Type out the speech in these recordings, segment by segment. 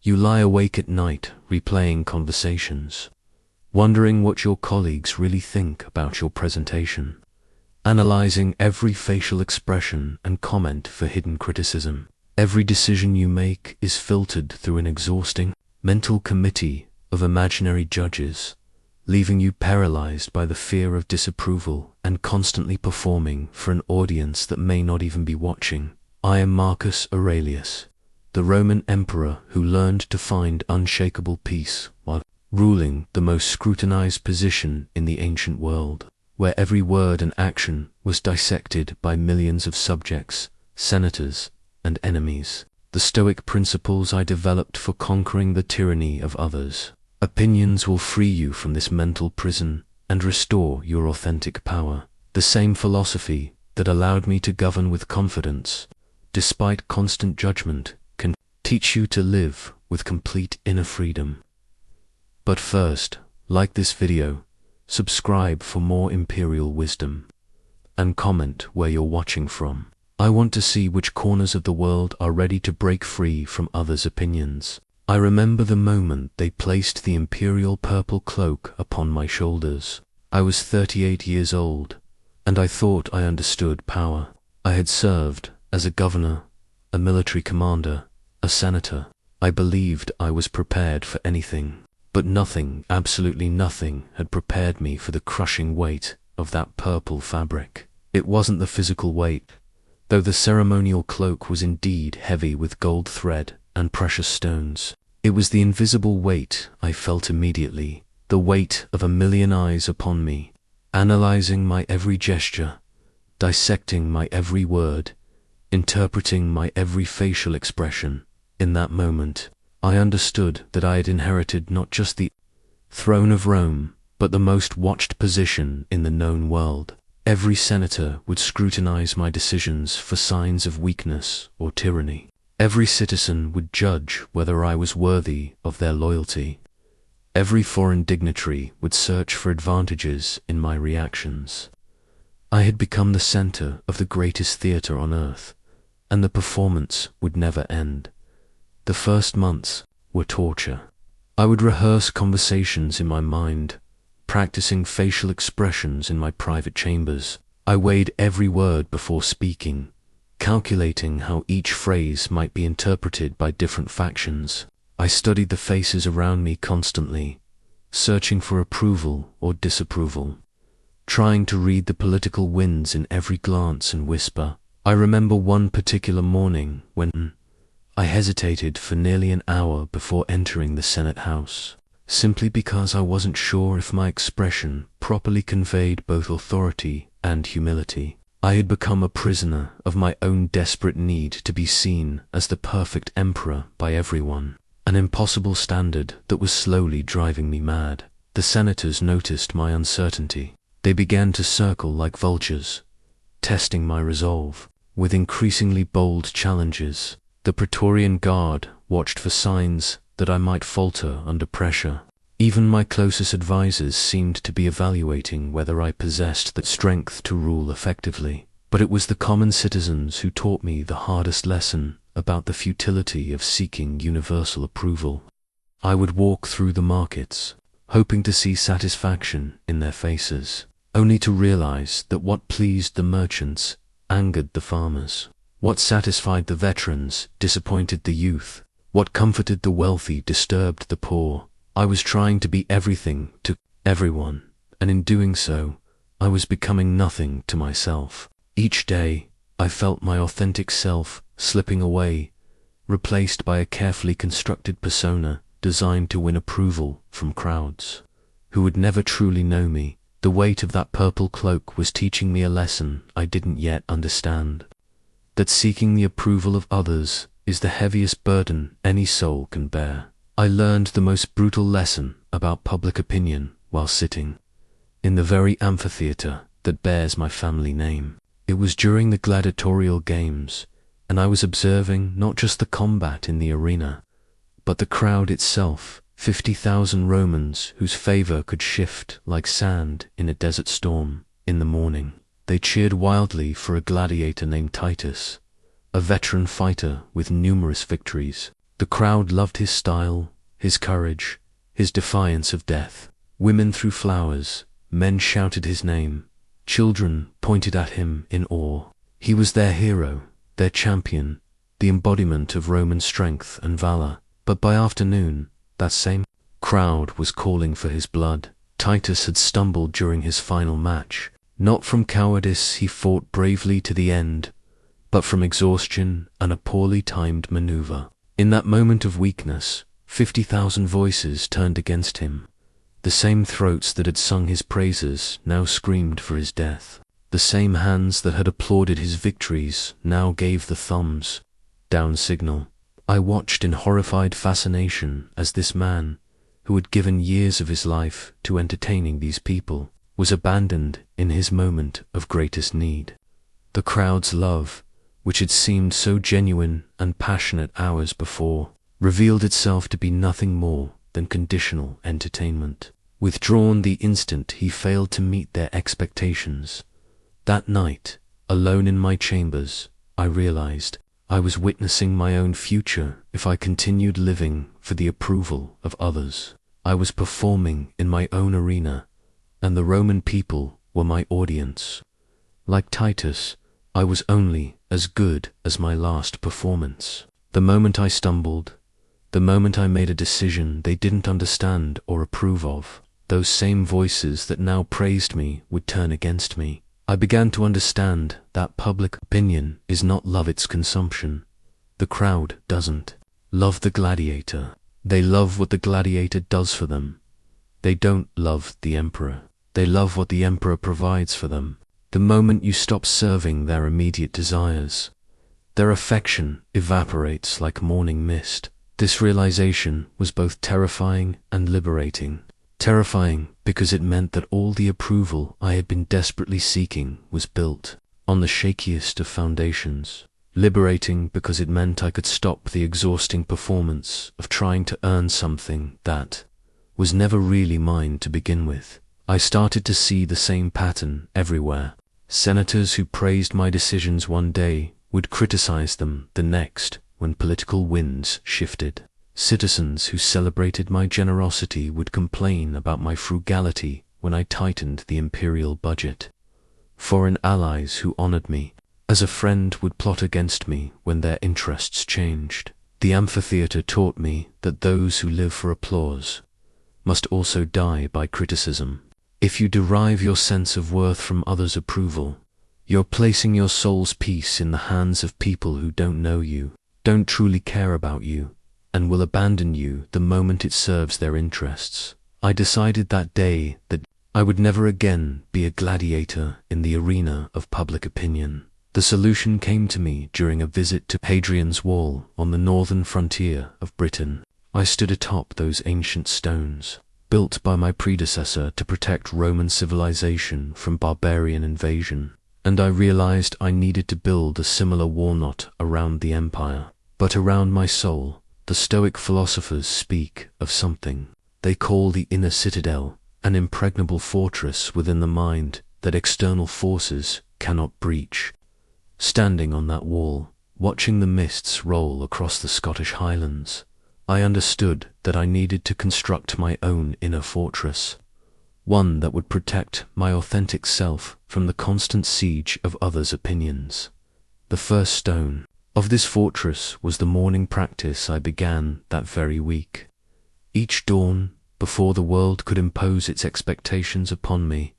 You lie awake at night, replaying conversations, wondering what your colleagues really think about your presentation, analyzing every facial expression and comment for hidden criticism. Every decision you make is filtered through an exhausting mental committee of imaginary judges, leaving you paralyzed by the fear of disapproval and constantly performing for an audience that may not even be watching. I am Marcus Aurelius, the Roman emperor who learned to find unshakable peace while ruling the most scrutinized position in the ancient world, where every word and action was dissected by millions of subjects, senators, and enemies. The Stoic principles I developed for conquering the tyranny of others. Opinions will free you from this mental prison and restore your authentic power. The same philosophy that allowed me to govern with confidence, despite constant judgment, can teach you to live with complete inner freedom. But first, like this video, subscribe for more imperial wisdom, and comment where you're watching from. I want to see which corners of the world are ready to break free from others' opinions. I remember the moment they placed the imperial purple cloak upon my shoulders. I was 38 years old, and I thought I understood power. I had served as a governor, a military commander, a senator. I believed I was prepared for anything, but nothing, absolutely nothing, had prepared me for the crushing weight of that purple fabric. It wasn't the physical weight, though the ceremonial cloak was indeed heavy with gold thread and precious stones. It was the invisible weight I felt immediately, the weight of a million eyes upon me, analyzing my every gesture, dissecting my every word, interpreting my every facial expression. In that moment, I understood that I had inherited not just the throne of Rome, but the most watched position in the known world. Every senator would scrutinize my decisions for signs of weakness or tyranny. Every citizen would judge whether I was worthy of their loyalty. Every foreign dignitary would search for advantages in my reactions. I had become the center of the greatest theater on earth, and the performance would never end. The first months were torture. I would rehearse conversations in my mind, practicing facial expressions in my private chambers. I weighed every word before speaking, calculating how each phrase might be interpreted by different factions. I studied the faces around me constantly, searching for approval or disapproval, trying to read the political winds in every glance and whisper. I remember one particular morning when I hesitated for nearly an hour before entering the Senate House, simply because I wasn't sure if my expression properly conveyed both authority and humility. I had become a prisoner of my own desperate need to be seen as the perfect emperor by everyone, an impossible standard that was slowly driving me mad. The senators noticed my uncertainty. They began to circle like vultures, testing my resolve. With increasingly bold challenges, the Praetorian Guard watched for signs that I might falter under pressure. Even my closest advisors seemed to be evaluating whether I possessed the strength to rule effectively. But it was the common citizens who taught me the hardest lesson about the futility of seeking universal approval. I would walk through the markets, hoping to see satisfaction in their faces, only to realize that what pleased the merchants angered the farmers. What satisfied the veterans disappointed the youth. What comforted the wealthy disturbed the poor. I was trying to be everything to everyone, and in doing so, I was becoming nothing to myself. Each day, I felt my authentic self slipping away, replaced by a carefully constructed persona designed to win approval from crowds who would never truly know me. The weight of that purple cloak was teaching me a lesson I didn't yet understand, that seeking the approval of others is the heaviest burden any soul can bear. I learned the most brutal lesson about public opinion while sitting in the very amphitheater that bears my family name. It was during the gladiatorial games, and I was observing not just the combat in the arena, but the crowd itself, 50,000 Romans whose favor could shift like sand in a desert storm. In the morning, they cheered wildly for a gladiator named Titus, a veteran fighter with numerous victories. The crowd loved his style, his courage, his defiance of death. Women threw flowers, men shouted his name, children pointed at him in awe. He was their hero, their champion, the embodiment of Roman strength and valor. But by afternoon, that same crowd was calling for his blood. Titus had stumbled during his final match. Not from cowardice he fought bravely to the end, but from exhaustion and a poorly timed maneuver. In that moment of weakness, 50,000 voices turned against him. The same throats that had sung his praises now screamed for his death. The same hands that had applauded his victories now gave the thumbs down signal. I watched in horrified fascination as this man, who had given years of his life to entertaining these people, was abandoned in his moment of greatest need. The crowd's love, which had seemed so genuine and passionate hours before, revealed itself to be nothing more than conditional entertainment. Withdrawn the instant he failed to meet their expectations. That night, alone in my chambers, I realized I was witnessing my own future if I continued living for the approval of others. I was performing in my own arena, and the Roman people were my audience. Like Titus, I was only as good as my last performance. The moment I stumbled, the moment I made a decision they didn't understand or approve of, those same voices that now praised me would turn against me. I began to understand that public opinion is not love, its consumption. The crowd doesn't love the gladiator. They love what the gladiator does for them. They don't love the emperor. They love what the emperor provides for them. The moment you stop serving their immediate desires, their affection evaporates like morning mist. This realization was both terrifying and liberating. Terrifying because it meant that all the approval I had been desperately seeking was built on the shakiest of foundations. Liberating because it meant I could stop the exhausting performance of trying to earn something that was never really mine to begin with. I started to see the same pattern everywhere. Senators who praised my decisions one day would criticize them the next when political winds shifted. Citizens who celebrated my generosity would complain about my frugality when I tightened the imperial budget. Foreign allies who honored me as a friend would plot against me when their interests changed. The amphitheater taught me that those who live for applause must also die by criticism. If you derive your sense of worth from others' approval, you're placing your soul's peace in the hands of people who don't know you, don't truly care about you, and will abandon you the moment it serves their interests. I decided that day that I would never again be a gladiator in the arena of public opinion. The solution came to me during a visit to Hadrian's Wall on the northern frontier of Britain. I stood atop those ancient stones, built by my predecessor to protect Roman civilization from barbarian invasion, and I realized I needed to build a similar wall not around the empire, but around my soul. The Stoic philosophers speak of something they call the inner citadel, an impregnable fortress within the mind that external forces cannot breach. Standing on that wall, watching the mists roll across the Scottish Highlands, I understood that I needed to construct my own inner fortress, one that would protect my authentic self from the constant siege of others' opinions. The first stone of this fortress was the morning practice I began that very week. Each dawn, before the world could impose its expectations upon me,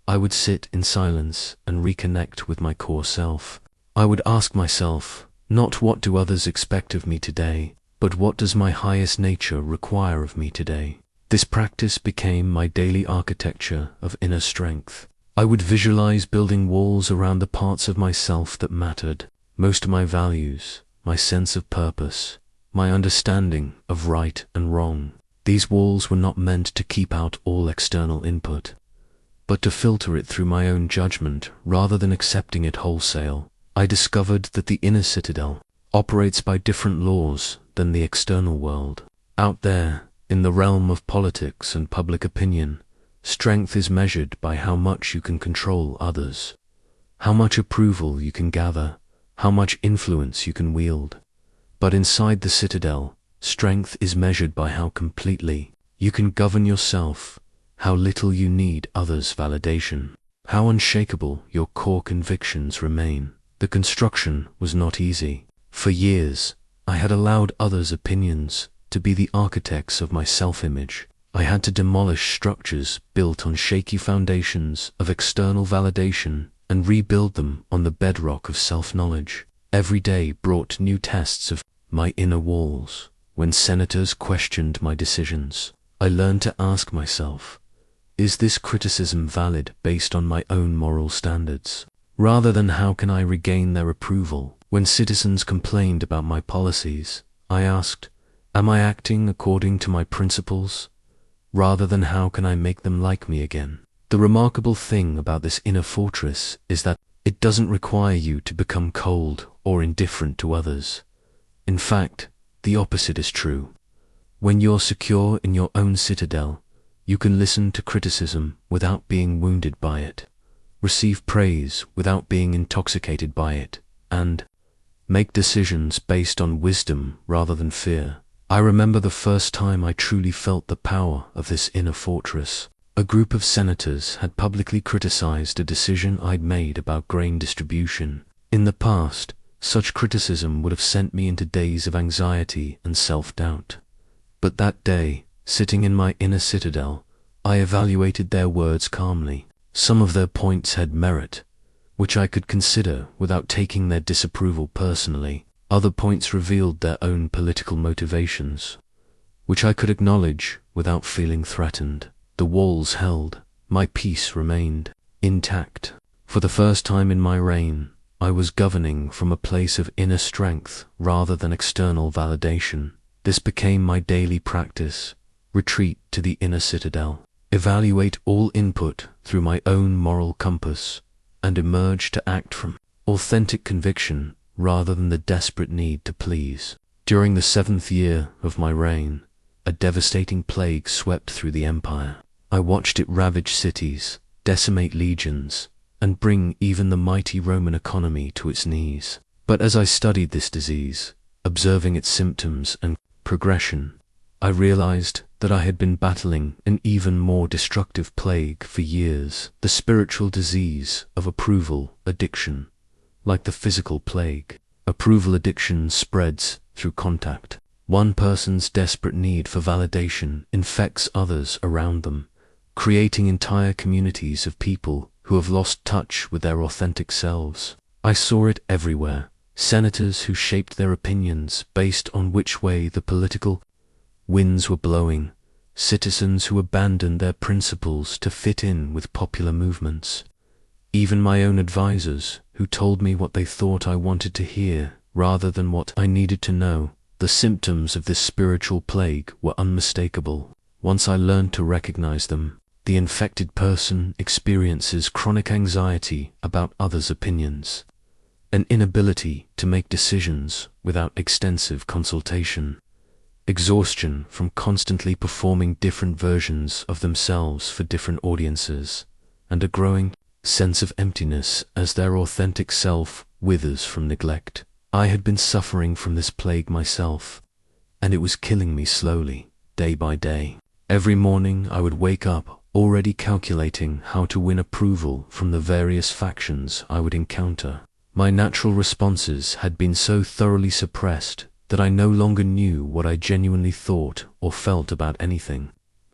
I would sit in silence and reconnect with my core self. I would ask myself, not what do others expect of me today, but what does my highest nature require of me today? This practice became my daily architecture of inner strength. I would visualize building walls around the parts of myself that mattered, most of my values, my sense of purpose, my understanding of right and wrong. These walls were not meant to keep out all external input, but to filter it through my own judgment rather than accepting it wholesale. I discovered that the inner citadel operates by different laws than the external world. Out there, in the realm of politics and public opinion, strength is measured by how much you can control others, how much approval you can gather, how much influence you can wield. But inside the citadel, Strength is measured by how completely you can govern yourself, how little you need others' validation, how unshakable your core convictions remain. The construction was not easy. For years, I had allowed others' opinions to be the architects of my self-image. I had to demolish structures built on shaky foundations of external validation and rebuild them on the bedrock of self-knowledge. Every day brought new tests of my inner walls. When senators questioned my decisions, I learned to ask myself, is this criticism valid based on my own moral standards, rather than how can I regain their approval? When citizens complained about my policies, I asked, am I acting according to my principles, rather than how can I make them like me again? The remarkable thing about this inner fortress is that it doesn't require you to become cold or indifferent to others. In fact, the opposite is true. When you're secure in your own citadel, you can listen to criticism without being wounded by it, receive praise without being intoxicated by it, and make decisions based on wisdom rather than fear. I remember the first time I truly felt the power of this inner fortress. A group of senators had publicly criticized a decision I'd made about grain distribution. In the past, such criticism would have sent me into days of anxiety and self-doubt. But that day, sitting in my inner citadel, I evaluated their words calmly. Some of their points had merit, which I could consider without taking their disapproval personally. Other points revealed their own political motivations, which I could acknowledge without feeling threatened. The walls held, my peace remained intact. For the first time in my reign, I was governing from a place of inner strength rather than external validation. This became my daily practice. Retreat to the inner citadel, evaluate all input through my own moral compass, and emerge to act from authentic conviction rather than the desperate need to please. During the 7th year of my reign, a devastating plague swept through the empire. I watched it ravage cities, decimate legions, and bring even the mighty Roman economy to its knees. But as I studied this disease, observing its symptoms and progression, I realized that I had been battling an even more destructive plague for years, the spiritual disease of approval addiction. Like the physical plague, approval addiction spreads through contact. One person's desperate need for validation infects others around them, creating entire communities of people who have lost touch with their authentic selves. I saw it everywhere. Senators who shaped their opinions based on which way the political winds were blowing, citizens who abandoned their principles to fit in with popular movements, even my own advisors who told me what they thought I wanted to hear rather than what I needed to know. The symptoms of this spiritual plague were unmistakable. Once I learned to recognize them, the infected person experiences chronic anxiety about others' opinions, an inability to make decisions without extensive consultation, exhaustion from constantly performing different versions of themselves for different audiences, and a growing sense of emptiness as their authentic self withers from neglect. I had been suffering from this plague myself, and it was killing me slowly, day by day. Every morning I would wake up already calculating how to win approval from the various factions I would encounter. My natural responses had been so thoroughly suppressed that I no longer knew what I genuinely thought or felt about anything.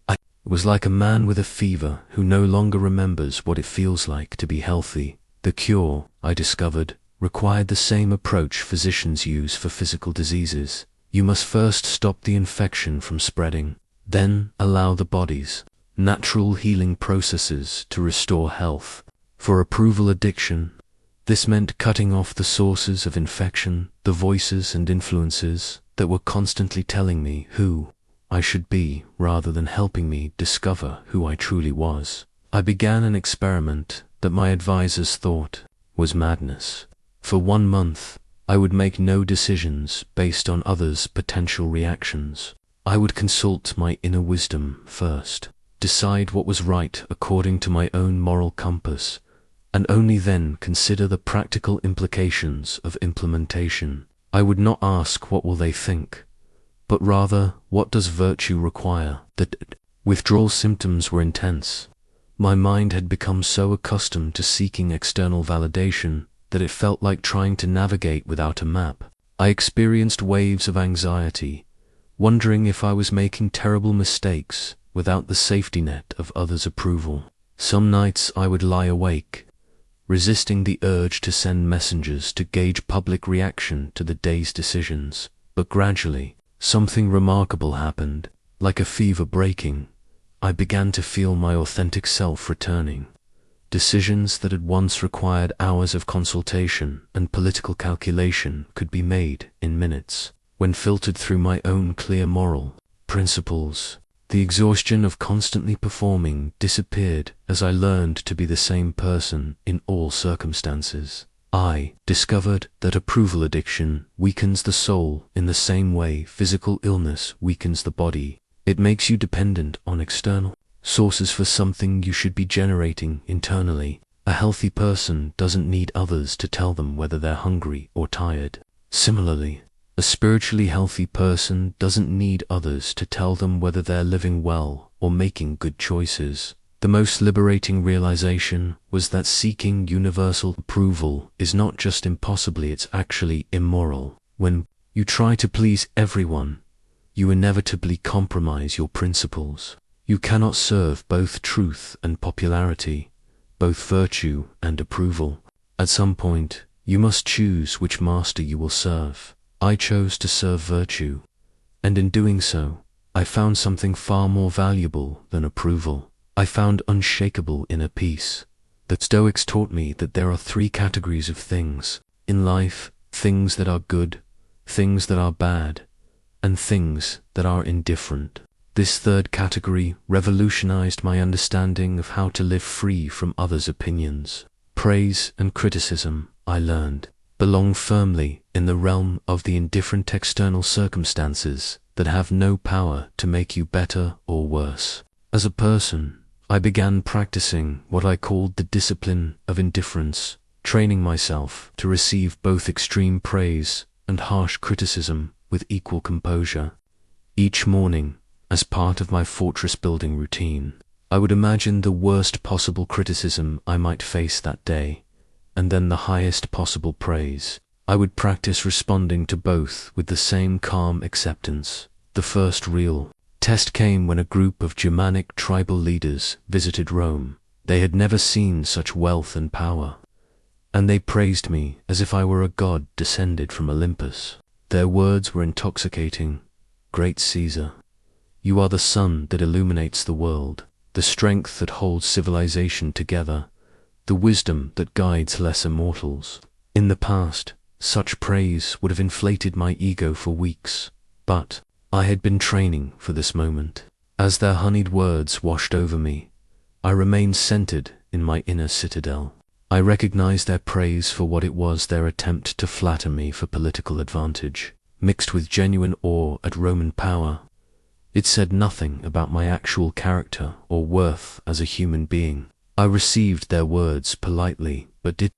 I was like a man with a fever who no longer remembers what it feels like to be healthy. The cure, I discovered, required the same approach physicians use for physical diseases. You must first stop the infection from spreading, then allow the body's natural healing processes to restore health. For approval addiction, this meant cutting off the sources of infection, the voices and influences that were constantly telling me who I should be rather than helping me discover who I truly was. I began an experiment that my advisors thought was madness. For 1 month, I would make no decisions based on others' potential reactions. I would consult my inner wisdom first, decide what was right according to my own moral compass, and only then consider the practical implications of implementation. I would not ask what will they think, but rather, what does virtue require? The withdrawal symptoms were intense. My mind had become so accustomed to seeking external validation that it felt like trying to navigate without a map. I experienced waves of anxiety, wondering if I was making terrible mistakes without the safety net of others' approval. Some nights I would lie awake, resisting the urge to send messengers to gauge public reaction to the day's decisions. But gradually, something remarkable happened. Like a fever breaking, I began to feel my authentic self returning. Decisions that had once required hours of consultation and political calculation could be made in minutes, when filtered through my own clear moral principles. The exhaustion of constantly performing disappeared as I learned to be the same person in all circumstances. I discovered that approval addiction weakens the soul in the same way physical illness weakens the body. It makes you dependent on external sources for something you should be generating internally. A healthy person doesn't need others to tell them whether they're hungry or tired. Similarly, a spiritually healthy person doesn't need others to tell them whether they're living well or making good choices. The most liberating realization was that seeking universal approval is not just impossible, it's actually immoral. When you try to please everyone, you inevitably compromise your principles. You cannot serve both truth and popularity, both virtue and approval. At some point, you must choose which master you will serve. I chose to serve virtue, and in doing so, I found something far more valuable than approval. I found unshakable inner peace. The Stoics taught me that there are three categories of things in life: things that are good, things that are bad, and things that are indifferent. This third category revolutionized my understanding of how to live free from others' opinions. Praise and criticism, I learned, belong firmly in the realm of the indifferent external circumstances that have no power to make you better or worse. As a person, I began practicing what I called the discipline of indifference, training myself to receive both extreme praise and harsh criticism with equal composure. Each morning, as part of my fortress-building routine, I would imagine the worst possible criticism I might face that day, and then the highest possible praise. I would practice responding to both with the same calm acceptance. The first real test came when a group of Germanic tribal leaders visited Rome. They had never seen such wealth and power, and they praised me as if I were a god descended from Olympus. Their words were intoxicating. Great Caesar, you are the sun that illuminates the world, the strength that holds civilization together, the wisdom that guides lesser mortals. In the past, such praise would have inflated my ego for weeks, but I had been training for this moment. As their honeyed words washed over me, I remained centered in my inner citadel. I recognized their praise for what it was: their attempt to flatter me for political advantage, mixed with genuine awe at Roman power. It said nothing about my actual character or worth as a human being. I received their words politely, but did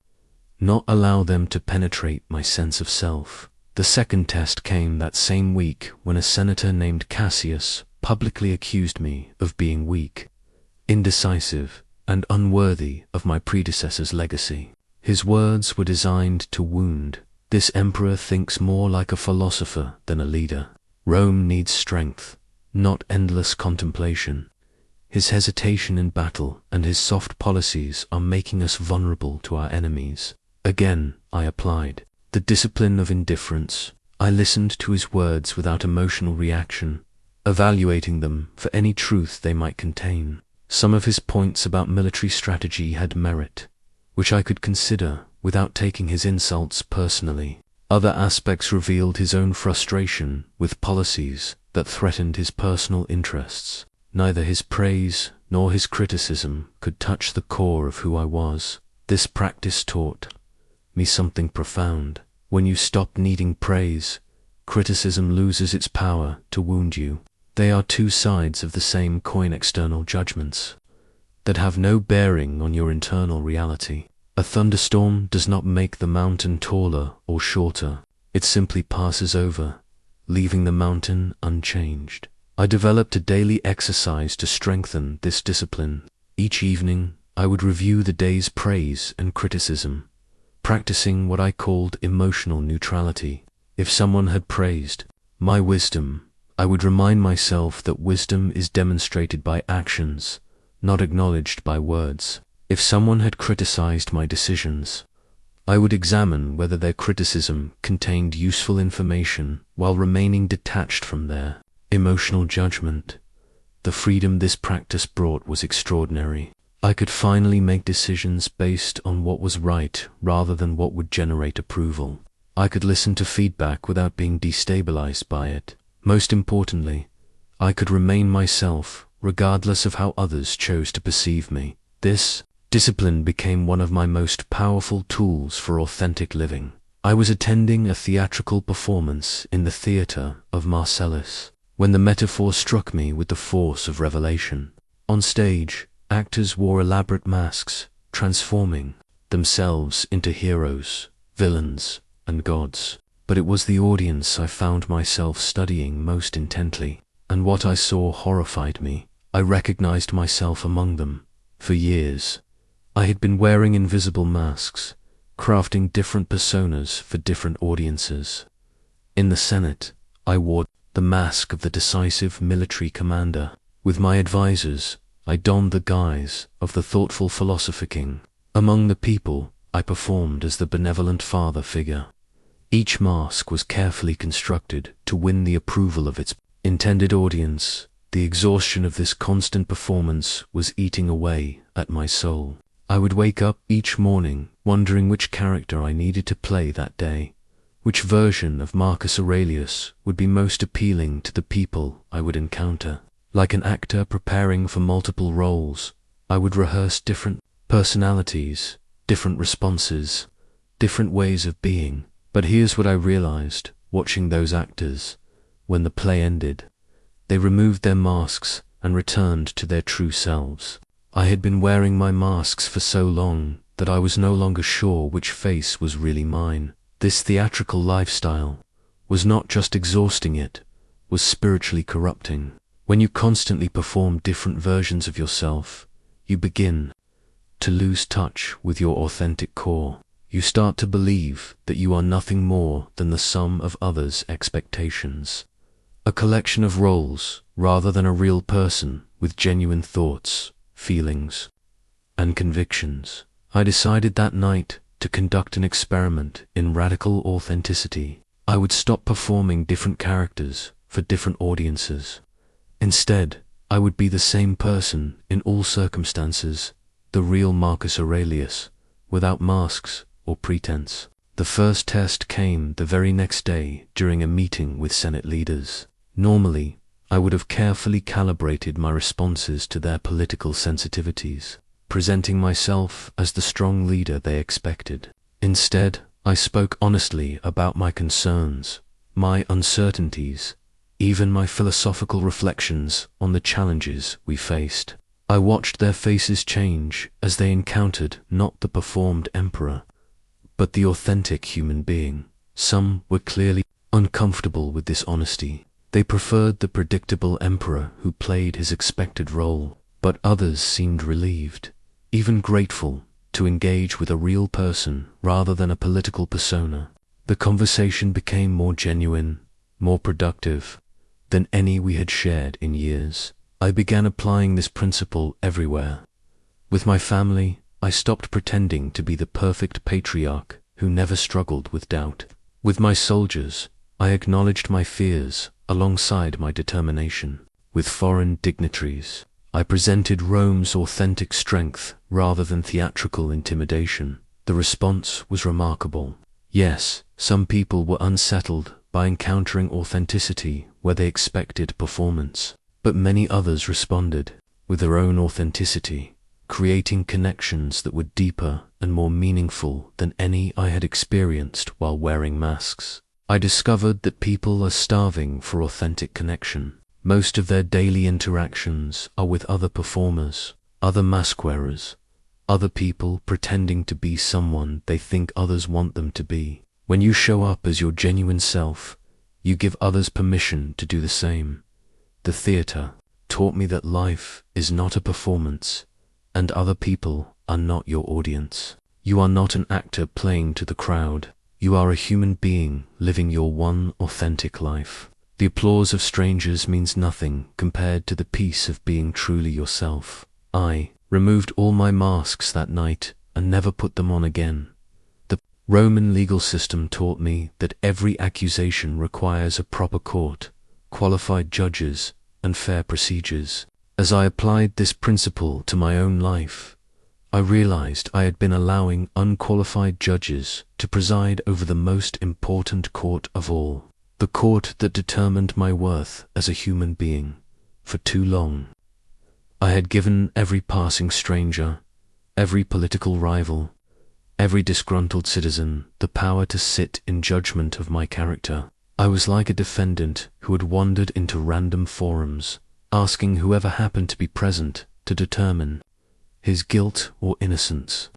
not allow them to penetrate my sense of self. The second test came that same week when a senator named Cassius publicly accused me of being weak, indecisive, and unworthy of my predecessor's legacy. His words were designed to wound. This emperor thinks more like a philosopher than a leader. Rome needs strength, not endless contemplation. His hesitation in battle and his soft policies are making us vulnerable to our enemies. Again, I applied the discipline of indifference. I listened to his words without emotional reaction, evaluating them for any truth they might contain. Some of his points about military strategy had merit, which I could consider without taking his insults personally. Other aspects revealed his own frustration with policies that threatened his personal interests. Neither his praise nor his criticism could touch the core of who I was. This practice taught me something profound. When you stop needing praise, criticism loses its power to wound you. They are two sides of the same coin: external judgments that have no bearing on your internal reality. A thunderstorm does not make the mountain taller or shorter. It simply passes over, leaving the mountain unchanged. I developed a daily exercise to strengthen this discipline. Each evening, I would review the day's praise and criticism, practicing what I called emotional neutrality. If someone had praised my wisdom, I would remind myself that wisdom is demonstrated by actions, not acknowledged by words. If someone had criticized my decisions, I would examine whether their criticism contained useful information while remaining detached from their emotional judgment. The freedom this practice brought was extraordinary. I could finally make decisions based on what was right rather than what would generate approval. I could listen to feedback without being destabilized by it. Most importantly, I could remain myself regardless of how others chose to perceive me. This discipline became one of my most powerful tools for authentic living. I was attending a theatrical performance in the theater of Marcellus when the metaphor struck me with the force of revelation. On stage, actors wore elaborate masks, transforming themselves into heroes, villains, and gods. But it was the audience I found myself studying most intently, and what I saw horrified me. I recognized myself among them. For years, I had been wearing invisible masks, crafting different personas for different audiences. In the Senate, I wore the mask of the decisive military commander. With my advisors, I donned the guise of the thoughtful philosopher king. Among the people, I performed as the benevolent father figure. Each mask was carefully constructed to win the approval of its intended audience. The exhaustion of this constant performance was eating away at my soul. I would wake up each morning wondering which character I needed to play that day. Which version of Marcus Aurelius would be most appealing to the people I would encounter? Like an actor preparing for multiple roles, I would rehearse different personalities, different responses, different ways of being. But here's what I realized, watching those actors. When the play ended, they removed their masks and returned to their true selves. I had been wearing my masks for so long that I was no longer sure which face was really mine. This theatrical lifestyle was not just exhausting, it was spiritually corrupting. When you constantly perform different versions of yourself, you begin to lose touch with your authentic core. You start to believe that you are nothing more than the sum of others' expectations, a collection of roles rather than a real person with genuine thoughts, feelings, and convictions. I decided that night to conduct an experiment in radical authenticity. I would stop performing different characters for different audiences. Instead, I would be the same person in all circumstances, the real Marcus Aurelius, without masks or pretense. The first test came the very next day during a meeting with Senate leaders. Normally, I would have carefully calibrated my responses to their political sensitivities, presenting myself as the strong leader they expected. Instead, I spoke honestly about my concerns, my uncertainties, even my philosophical reflections on the challenges we faced. I watched their faces change as they encountered not the performed emperor, but the authentic human being. Some were clearly uncomfortable with this honesty. They preferred the predictable emperor who played his expected role, but others seemed relieved, even grateful, to engage with a real person rather than a political persona. The conversation became more genuine, more productive than any we had shared in years. I began applying this principle everywhere. With my family, I stopped pretending to be the perfect patriarch who never struggled with doubt. With my soldiers, I acknowledged my fears alongside my determination. With foreign dignitaries, I presented Rome's authentic strength rather than theatrical intimidation. The response was remarkable. Yes, some people were unsettled by encountering authenticity where they expected performance, but many others responded with their own authenticity, creating connections that were deeper and more meaningful than any I had experienced while wearing masks. I discovered that people are starving for authentic connection. Most of their daily interactions are with other performers, other mask wearers, other people pretending to be someone they think others want them to be. When you show up as your genuine self, you give others permission to do the same. The theater taught me that life is not a performance, and other people are not your audience. You are not an actor playing to the crowd. You are a human being living your one authentic life. The applause of strangers means nothing compared to the peace of being truly yourself. I removed all my masks that night and never put them on again. The Roman legal system taught me that every accusation requires a proper court, qualified judges, and fair procedures. As I applied this principle to my own life, I realized I had been allowing unqualified judges to preside over the most important court of all, the court that determined my worth as a human being, for too long. I had given every passing stranger, every political rival, every disgruntled citizen the power to sit in judgment of my character. I was like a defendant who had wandered into random forums, asking whoever happened to be present to determine his guilt or innocence.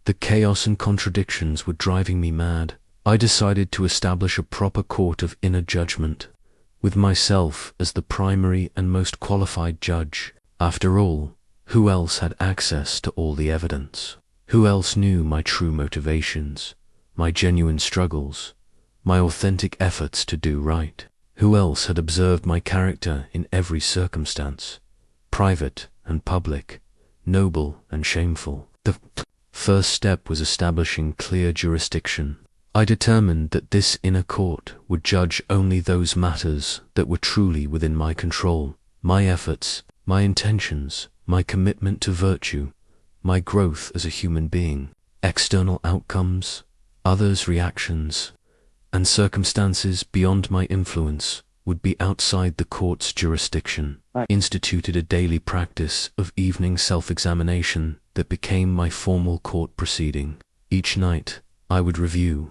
The chaos and contradictions were driving me mad. I decided to establish a proper court of inner judgment, with myself as the primary and most qualified judge. After all, who else had access to all the evidence? Who else knew my true motivations, my genuine struggles, my authentic efforts to do right? Who else had observed my character in every circumstance, private and public, noble and shameful? The first step was establishing clear jurisdiction. I determined that this inner court would judge only those matters that were truly within my control, my efforts, my intentions, my commitment to virtue, my growth as a human being. External outcomes, others' reactions, and circumstances beyond my influence would be outside the court's jurisdiction. I instituted a daily practice of evening self-examination that became my formal court proceeding. Each night, I would review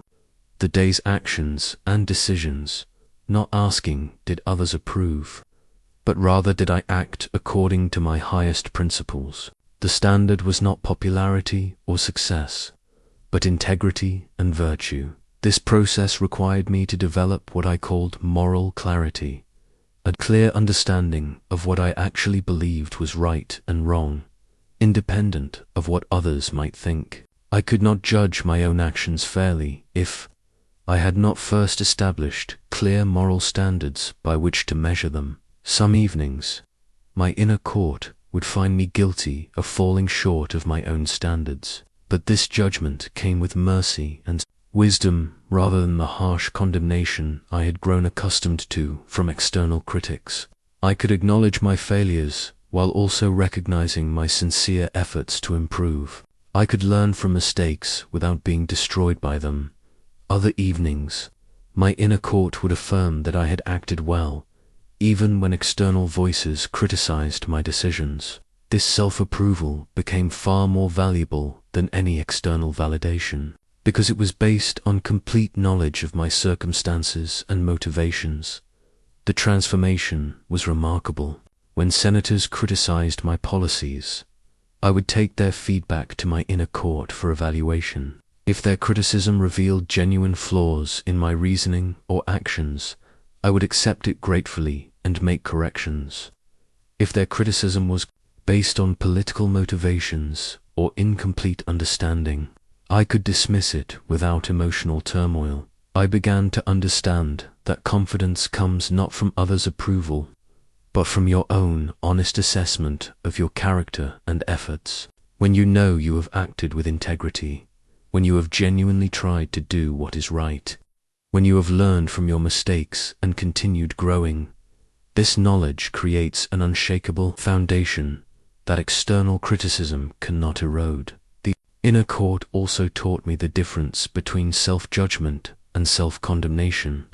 the day's actions and decisions, not asking did others approve, but rather did I act according to my highest principles. The standard was not popularity or success, but integrity and virtue. This process required me to develop what I called moral clarity, a clear understanding of what I actually believed was right and wrong, independent of what others might think. I could not judge my own actions fairly if I had not first established clear moral standards by which to measure them. Some evenings, my inner court would find me guilty of falling short of my own standards, but this judgment came with mercy and wisdom rather than the harsh condemnation I had grown accustomed to from external critics. I could acknowledge my failures while also recognizing my sincere efforts to improve. I could learn from mistakes without being destroyed by them. Other evenings, my inner court would affirm that I had acted well, even when external voices criticized my decisions. This self-approval became far more valuable than any external validation, because it was based on complete knowledge of my circumstances and motivations. The transformation was remarkable. When senators criticized my policies, I would take their feedback to my inner court for evaluation. If their criticism revealed genuine flaws in my reasoning or actions, I would accept it gratefully and make corrections. If their criticism was based on political motivations or incomplete understanding, I could dismiss it without emotional turmoil. I began to understand that confidence comes not from others' approval, but from your own honest assessment of your character and efforts. When you know you have acted with integrity, when you have genuinely tried to do what is right, when you have learned from your mistakes and continued growing, this knowledge creates an unshakable foundation that external criticism cannot erode. The inner court also taught me the difference between self-judgment and self-condemnation.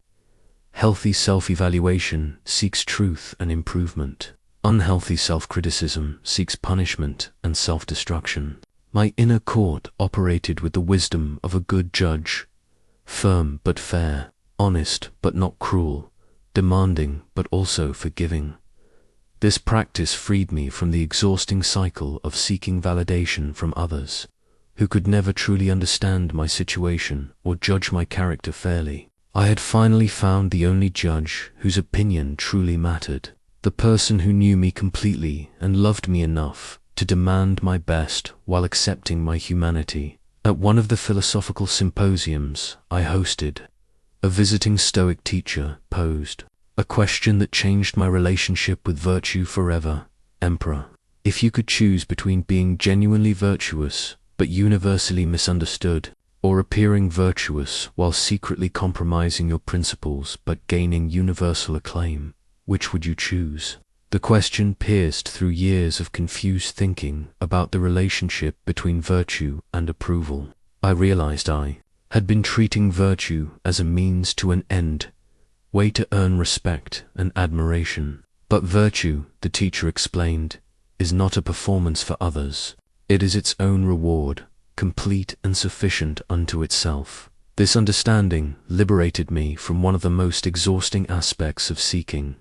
Healthy self-evaluation seeks truth and improvement. Unhealthy self-criticism seeks punishment and self-destruction. My inner court operated with the wisdom of a good judge, firm but fair, honest but not cruel, demanding but also forgiving. This practice freed me from the exhausting cycle of seeking validation from others, who could never truly understand my situation or judge my character fairly. I had finally found the only judge whose opinion truly mattered, the person who knew me completely and loved me enough to demand my best while accepting my humanity. At one of the philosophical symposiums I hosted, a visiting Stoic teacher posed a question that changed my relationship with virtue forever. Emperor, if you could choose between being genuinely virtuous but universally misunderstood, or appearing virtuous while secretly compromising your principles but gaining universal acclaim, which would you choose? The question pierced through years of confused thinking about the relationship between virtue and approval. I realized I had been treating virtue as a means to an end, way to earn respect and admiration. But virtue, the teacher explained, is not a performance for others. It is its own reward, complete and sufficient unto itself. This understanding liberated me from one of the most exhausting aspects of seeking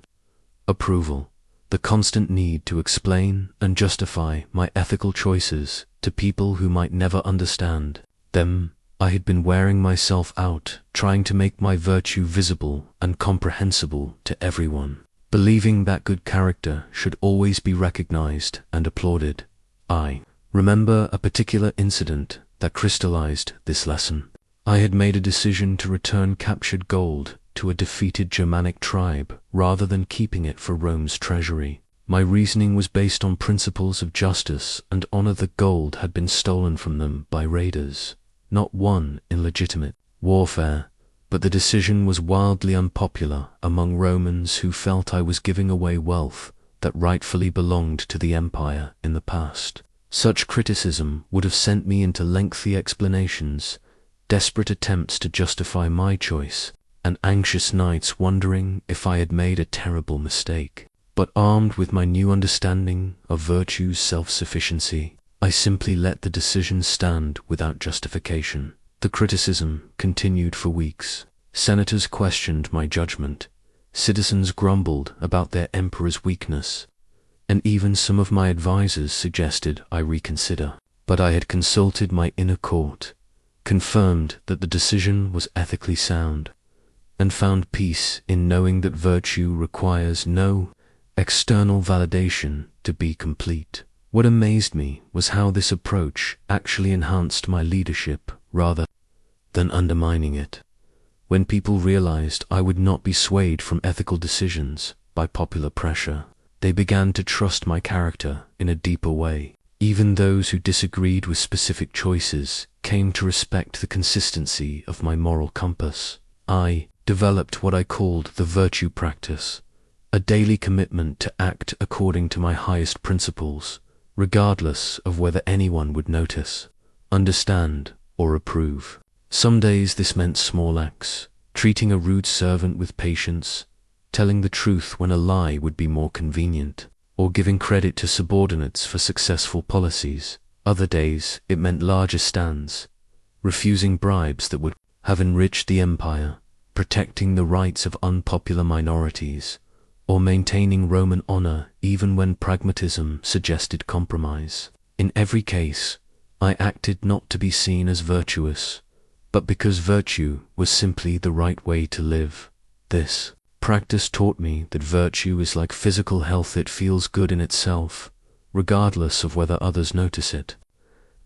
approval, the constant need to explain and justify my ethical choices to people who might never understand them. I had been wearing myself out, trying to make my virtue visible and comprehensible to everyone, believing that good character should always be recognized and applauded. I remember a particular incident that crystallized this lesson. I had made a decision to return captured gold to a defeated Germanic tribe rather than keeping it for Rome's treasury. My reasoning was based on principles of justice and honor. The gold had been stolen from them by raiders, not won in legitimate warfare, but the decision was wildly unpopular among Romans who felt I was giving away wealth that rightfully belonged to the empire in the past. Such criticism would have sent me into lengthy explanations, desperate attempts to justify my choice, and anxious nights wondering if I had made a terrible mistake. But armed with my new understanding of virtue's self-sufficiency, I simply let the decision stand without justification. The criticism continued for weeks. Senators questioned my judgment, citizens grumbled about their emperor's weakness, and even some of my advisors suggested I reconsider. But I had consulted my inner court, confirmed that the decision was ethically sound, and found peace in knowing that virtue requires no external validation to be complete. What amazed me was how this approach actually enhanced my leadership rather than undermining it. When people realized I would not be swayed from ethical decisions by popular pressure, they began to trust my character in a deeper way. Even those who disagreed with specific choices came to respect the consistency of my moral compass. I developed what I called the virtue practice, a daily commitment to act according to my highest principles, regardless of whether anyone would notice, understand, or approve. Some days this meant small acts, treating a rude servant with patience, telling the truth when a lie would be more convenient, or giving credit to subordinates for successful policies. Other days it meant larger stands, refusing bribes that would have enriched the empire, protecting the rights of unpopular minorities, or maintaining Roman honor even when pragmatism suggested compromise. In every case, I acted not to be seen as virtuous, but because virtue was simply the right way to live. This practice taught me that virtue is like physical health. It feels good in itself, regardless of whether others notice it.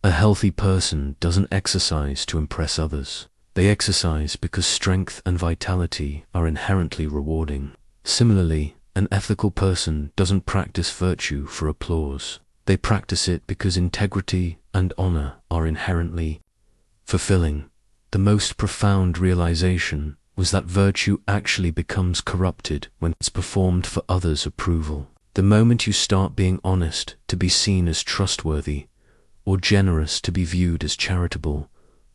A healthy person doesn't exercise to impress others. They exercise because strength and vitality are inherently rewarding. Similarly, an ethical person doesn't practice virtue for applause. They practice it because integrity and honor are inherently fulfilling. The most profound realization was that virtue actually becomes corrupted when it's performed for others' approval. The moment you start being honest to be seen as trustworthy, or generous to be viewed as charitable,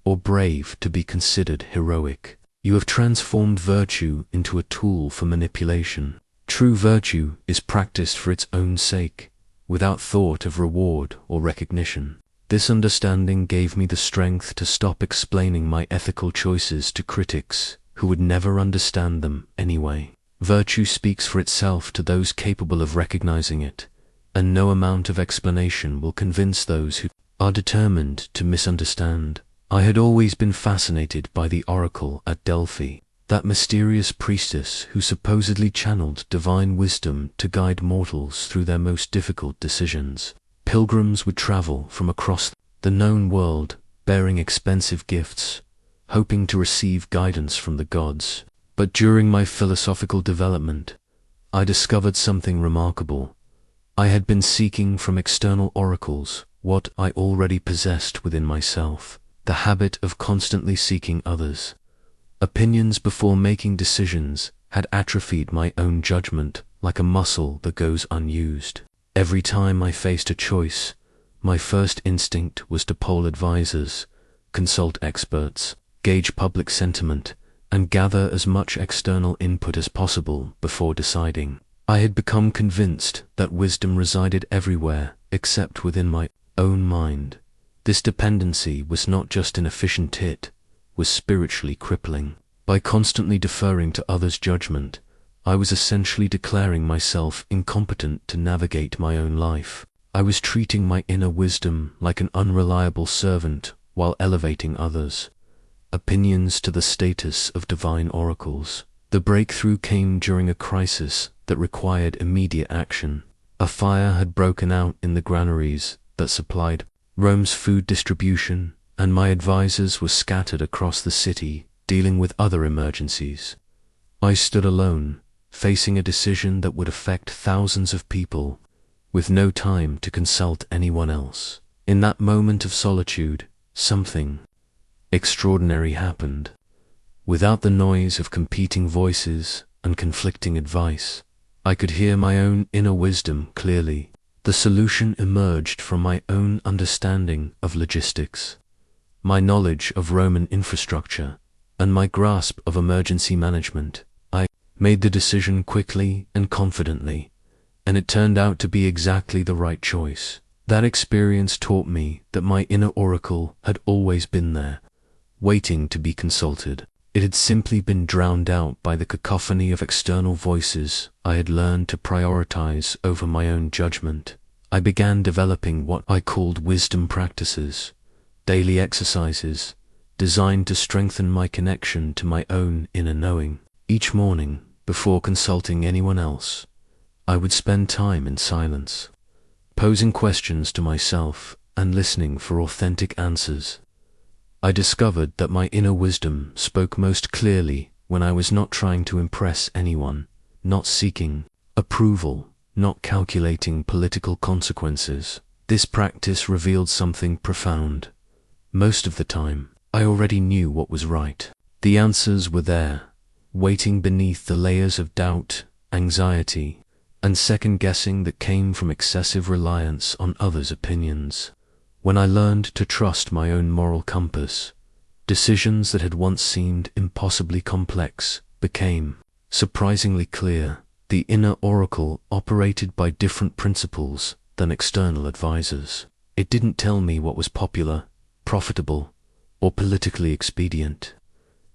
or brave to be considered heroic, you have transformed virtue into a tool for manipulation. True virtue is practiced for its own sake, without thought of reward or recognition. This understanding gave me the strength to stop explaining my ethical choices to critics who would never understand them anyway. Virtue speaks for itself to those capable of recognizing it, and no amount of explanation will convince those who are determined to misunderstand. I had always been fascinated by the oracle at Delphi, that mysterious priestess who supposedly channeled divine wisdom to guide mortals through their most difficult decisions. Pilgrims would travel from across the known world, bearing expensive gifts, hoping to receive guidance from the gods. But during my philosophical development, I discovered something remarkable. I had been seeking from external oracles what I already possessed within myself, the habit of constantly seeking others' opinions before making decisions had atrophied my own judgment like a muscle that goes unused. Every time I faced a choice, my first instinct was to poll advisors, consult experts, gauge public sentiment, and gather as much external input as possible before deciding. I had become convinced that wisdom resided everywhere except within my own mind. This dependency was not just inefficient, it was spiritually crippling. By constantly deferring to others' judgment, I was essentially declaring myself incompetent to navigate my own life. I was treating my inner wisdom like an unreliable servant while elevating others' opinions to the status of divine oracles. The breakthrough came during a crisis that required immediate action. A fire had broken out in the granaries that supplied Rome's food distribution, and my advisors were scattered across the city, dealing with other emergencies. I stood alone, facing a decision that would affect thousands of people, with no time to consult anyone else. In that moment of solitude, something extraordinary happened. Without the noise of competing voices and conflicting advice, I could hear my own inner wisdom clearly. The solution emerged from my own understanding of logistics, my knowledge of Roman infrastructure, and my grasp of emergency management. I made the decision quickly and confidently, and it turned out to be exactly the right choice. That experience taught me that my inner oracle had always been there, waiting to be consulted. It had simply been drowned out by the cacophony of external voices. I had learned to prioritize over my own judgment. I began developing what I called wisdom practices, daily exercises designed to strengthen my connection to my own inner knowing. Each morning, before consulting anyone else, I would spend time in silence, posing questions to myself and listening for authentic answers. I discovered that my inner wisdom spoke most clearly when I was not trying to impress anyone, not seeking approval, not calculating political consequences. This practice revealed something profound. Most of the time, I already knew what was right. The answers were there, waiting beneath the layers of doubt, anxiety, and second-guessing that came from excessive reliance on others' opinions. When I learned to trust my own moral compass, decisions that had once seemed impossibly complex became surprisingly clear. The inner oracle operated by different principles than external advisors. It didn't tell me what was popular, profitable, or politically expedient.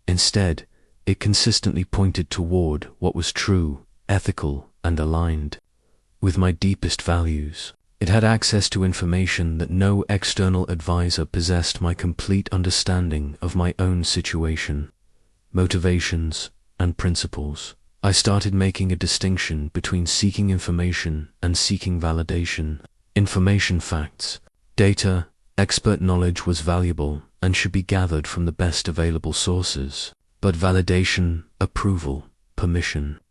Instead, it consistently pointed toward what was true, ethical, and aligned with my deepest values. It had access to information that no external advisor possessed. My complete understanding of my own situation, motivations, and principles. I started making a distinction between seeking information and seeking validation. Information, facts, data, expert knowledge was valuable and should be gathered from the best available sources. But validation, approval, permission,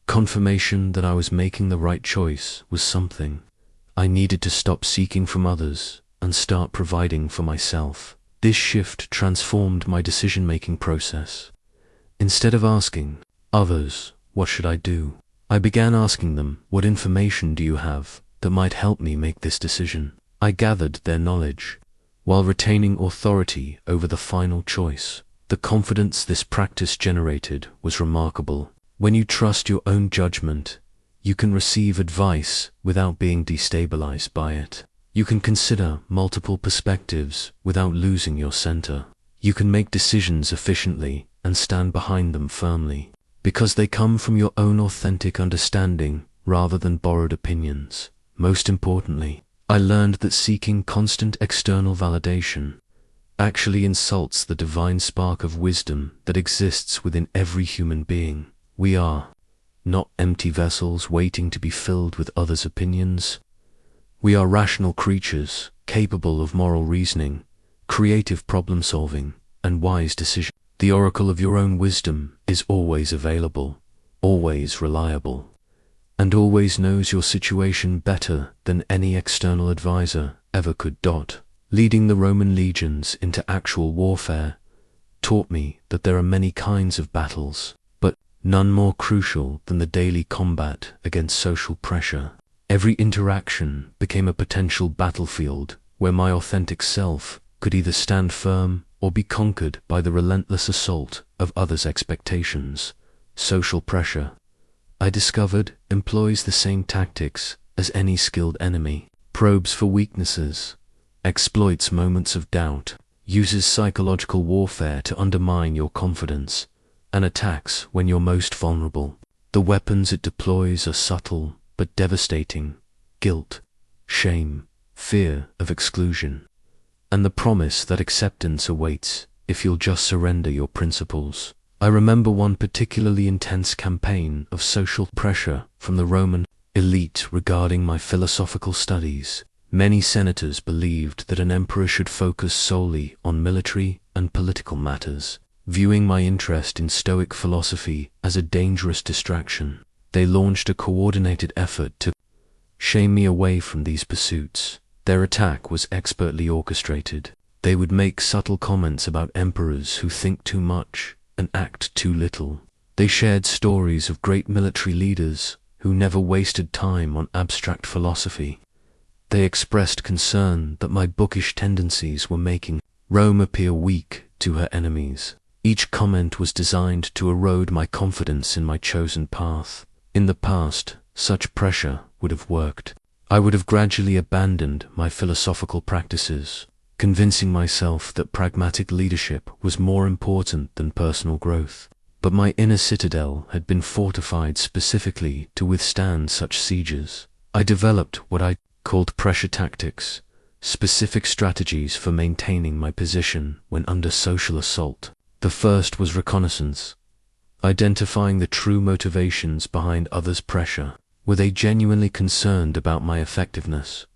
confirmation that I was making the right choice was something I needed to stop seeking from others and start providing for myself. This shift transformed my decision-making process. Instead of asking others, "What should I do?" I began asking them, "What information do you have that might help me make this decision?" I gathered their knowledge, while retaining authority over the final choice. The confidence this practice generated was remarkable. When you trust your own judgment, you can receive advice without being destabilized by it. You can consider multiple perspectives without losing your center. You can make decisions efficiently and stand behind them firmly, because they come from your own authentic understanding rather than borrowed opinions. Most importantly, I learned that seeking constant external validation actually insults the divine spark of wisdom that exists within every human being. We are not empty vessels waiting to be filled with others' opinions. We are rational creatures, capable of moral reasoning, creative problem-solving, and wise decision. The oracle of your own wisdom is always available, always reliable, and always knows your situation better than any external advisor ever could. Leading the Roman legions into actual warfare taught me that there are many kinds of battles, but none more crucial than the daily combat against social pressure. Every interaction became a potential battlefield where my authentic self could either stand firm or be conquered by the relentless assault of others' expectations. Social pressure, I discovered, employs the same tactics as any skilled enemy: probes for weaknesses, exploits moments of doubt, uses psychological warfare to undermine your confidence, and attacks when you're most vulnerable. The weapons it deploys are subtle but devastating: guilt, shame, fear of exclusion, and the promise that acceptance awaits if you'll just surrender your principles. I remember one particularly intense campaign of social pressure from the Roman elite regarding my philosophical studies. Many senators believed that an emperor should focus solely on military and political matters, viewing my interest in Stoic philosophy as a dangerous distraction. They launched a coordinated effort to shame me away from these pursuits. Their attack was expertly orchestrated. They would make subtle comments about emperors who think too much and act too little. They shared stories of great military leaders who never wasted time on abstract philosophy. They expressed concern that my bookish tendencies were making Rome appear weak to her enemies. Each comment was designed to erode my confidence in my chosen path. In the past, such pressure would have worked. I would have gradually abandoned my philosophical practices, convincing myself that pragmatic leadership was more important than personal growth. But my inner citadel had been fortified specifically to withstand such sieges. I developed what I called pressure tactics, specific strategies for maintaining my position when under social assault. The first was reconnaissance, identifying the true motivations behind others' pressure. Were they genuinely concerned about my effectiveness,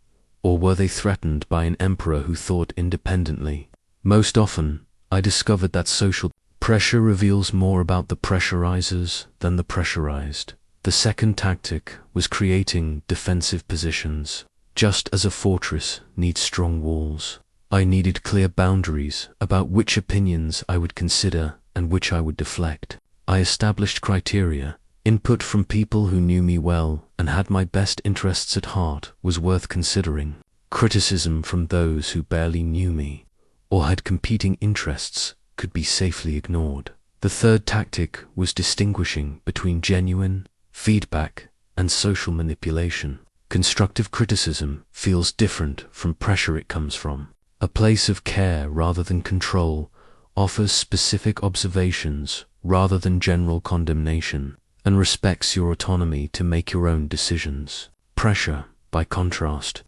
or were they threatened by an emperor who thought independently? Most often, I discovered that social pressure reveals more about the pressurizers than the pressurized. The second tactic was creating defensive positions. Just as a fortress needs strong walls, I needed clear boundaries about which opinions I would consider and which I would deflect. I established criteria. Input from people who knew me well and had my best interests at heart was worth considering. Criticism from those who barely knew me or had competing interests could be safely ignored. The third tactic was distinguishing between genuine feedback and social manipulation. Constructive criticism feels different from pressure it comes from. A place of care rather than control offers specific observations rather than general condemnation, and respects your autonomy to make your own decisions. Pressure, by contrast,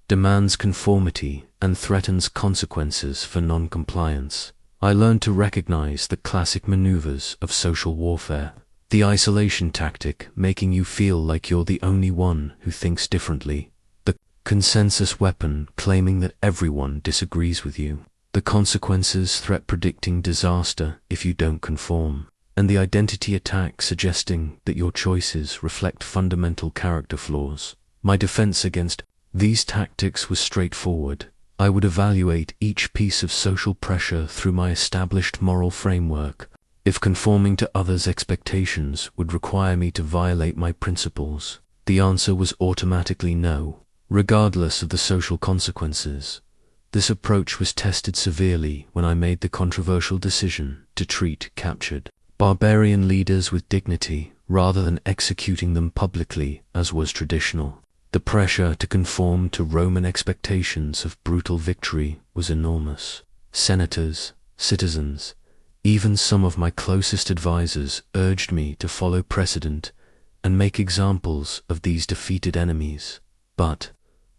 demands conformity and threatens consequences for non-compliance. I learned to recognize the classic maneuvers of social warfare. The isolation tactic, making you feel like you're the only one who thinks differently. The consensus weapon, claiming that everyone disagrees with you. The consequences threat, predicting disaster if you don't conform. And the identity attack, suggesting that your choices reflect fundamental character flaws. My defense against these tactics was straightforward. I would evaluate each piece of social pressure through my established moral framework. If conforming to others' expectations would require me to violate my principles, the answer was automatically no, regardless of the social consequences. This approach was tested severely when I made the controversial decision to treat captured barbarian leaders with dignity rather than executing them publicly as was traditional. The pressure to conform to Roman expectations of brutal victory was enormous. Senators, citizens, even some of my closest advisors urged me to follow precedent and make examples of these defeated enemies. But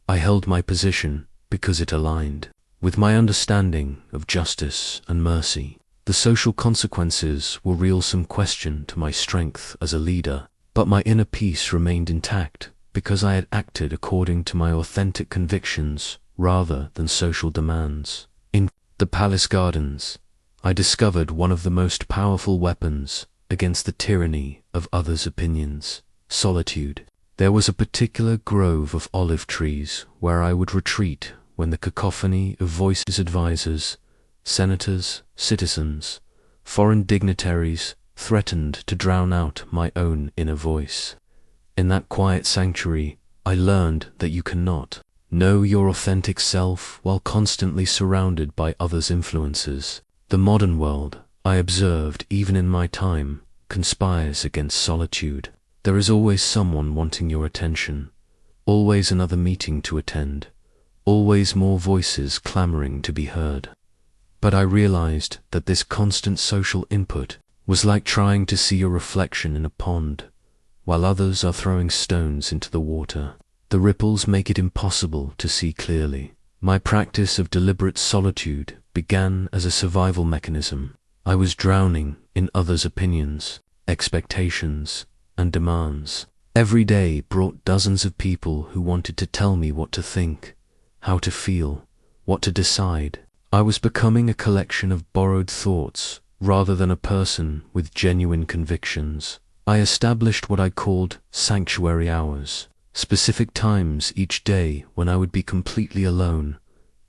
I held my position because it aligned With my understanding of justice and mercy, the social consequences will reel some question to my strength as a leader, but my inner peace remained intact because I had acted according to my authentic convictions rather than social demands. In the palace gardens, I discovered one of the most powerful weapons against the tyranny of others' opinions: solitude. There was a particular grove of olive trees where I would retreat when the cacophony of voices, advisors, senators, citizens, foreign dignitaries threatened to drown out my own inner voice. In that quiet sanctuary, I learned that you cannot know your authentic self while constantly surrounded by others' influences. The modern world, I observed even in my time, conspires against solitude. There is always someone wanting your attention, always another meeting to attend, always more voices clamoring to be heard. But I realized that this constant social input was like trying to see your reflection in a pond, while others are throwing stones into the water. The ripples make it impossible to see clearly. My practice of deliberate solitude began as a survival mechanism. I was drowning in others' opinions, expectations, and demands. Every day brought dozens of people who wanted to tell me what to think, how to feel, what to decide. I was becoming a collection of borrowed thoughts rather than a person with genuine convictions. I established what I called sanctuary hours, specific times each day when I would be completely alone,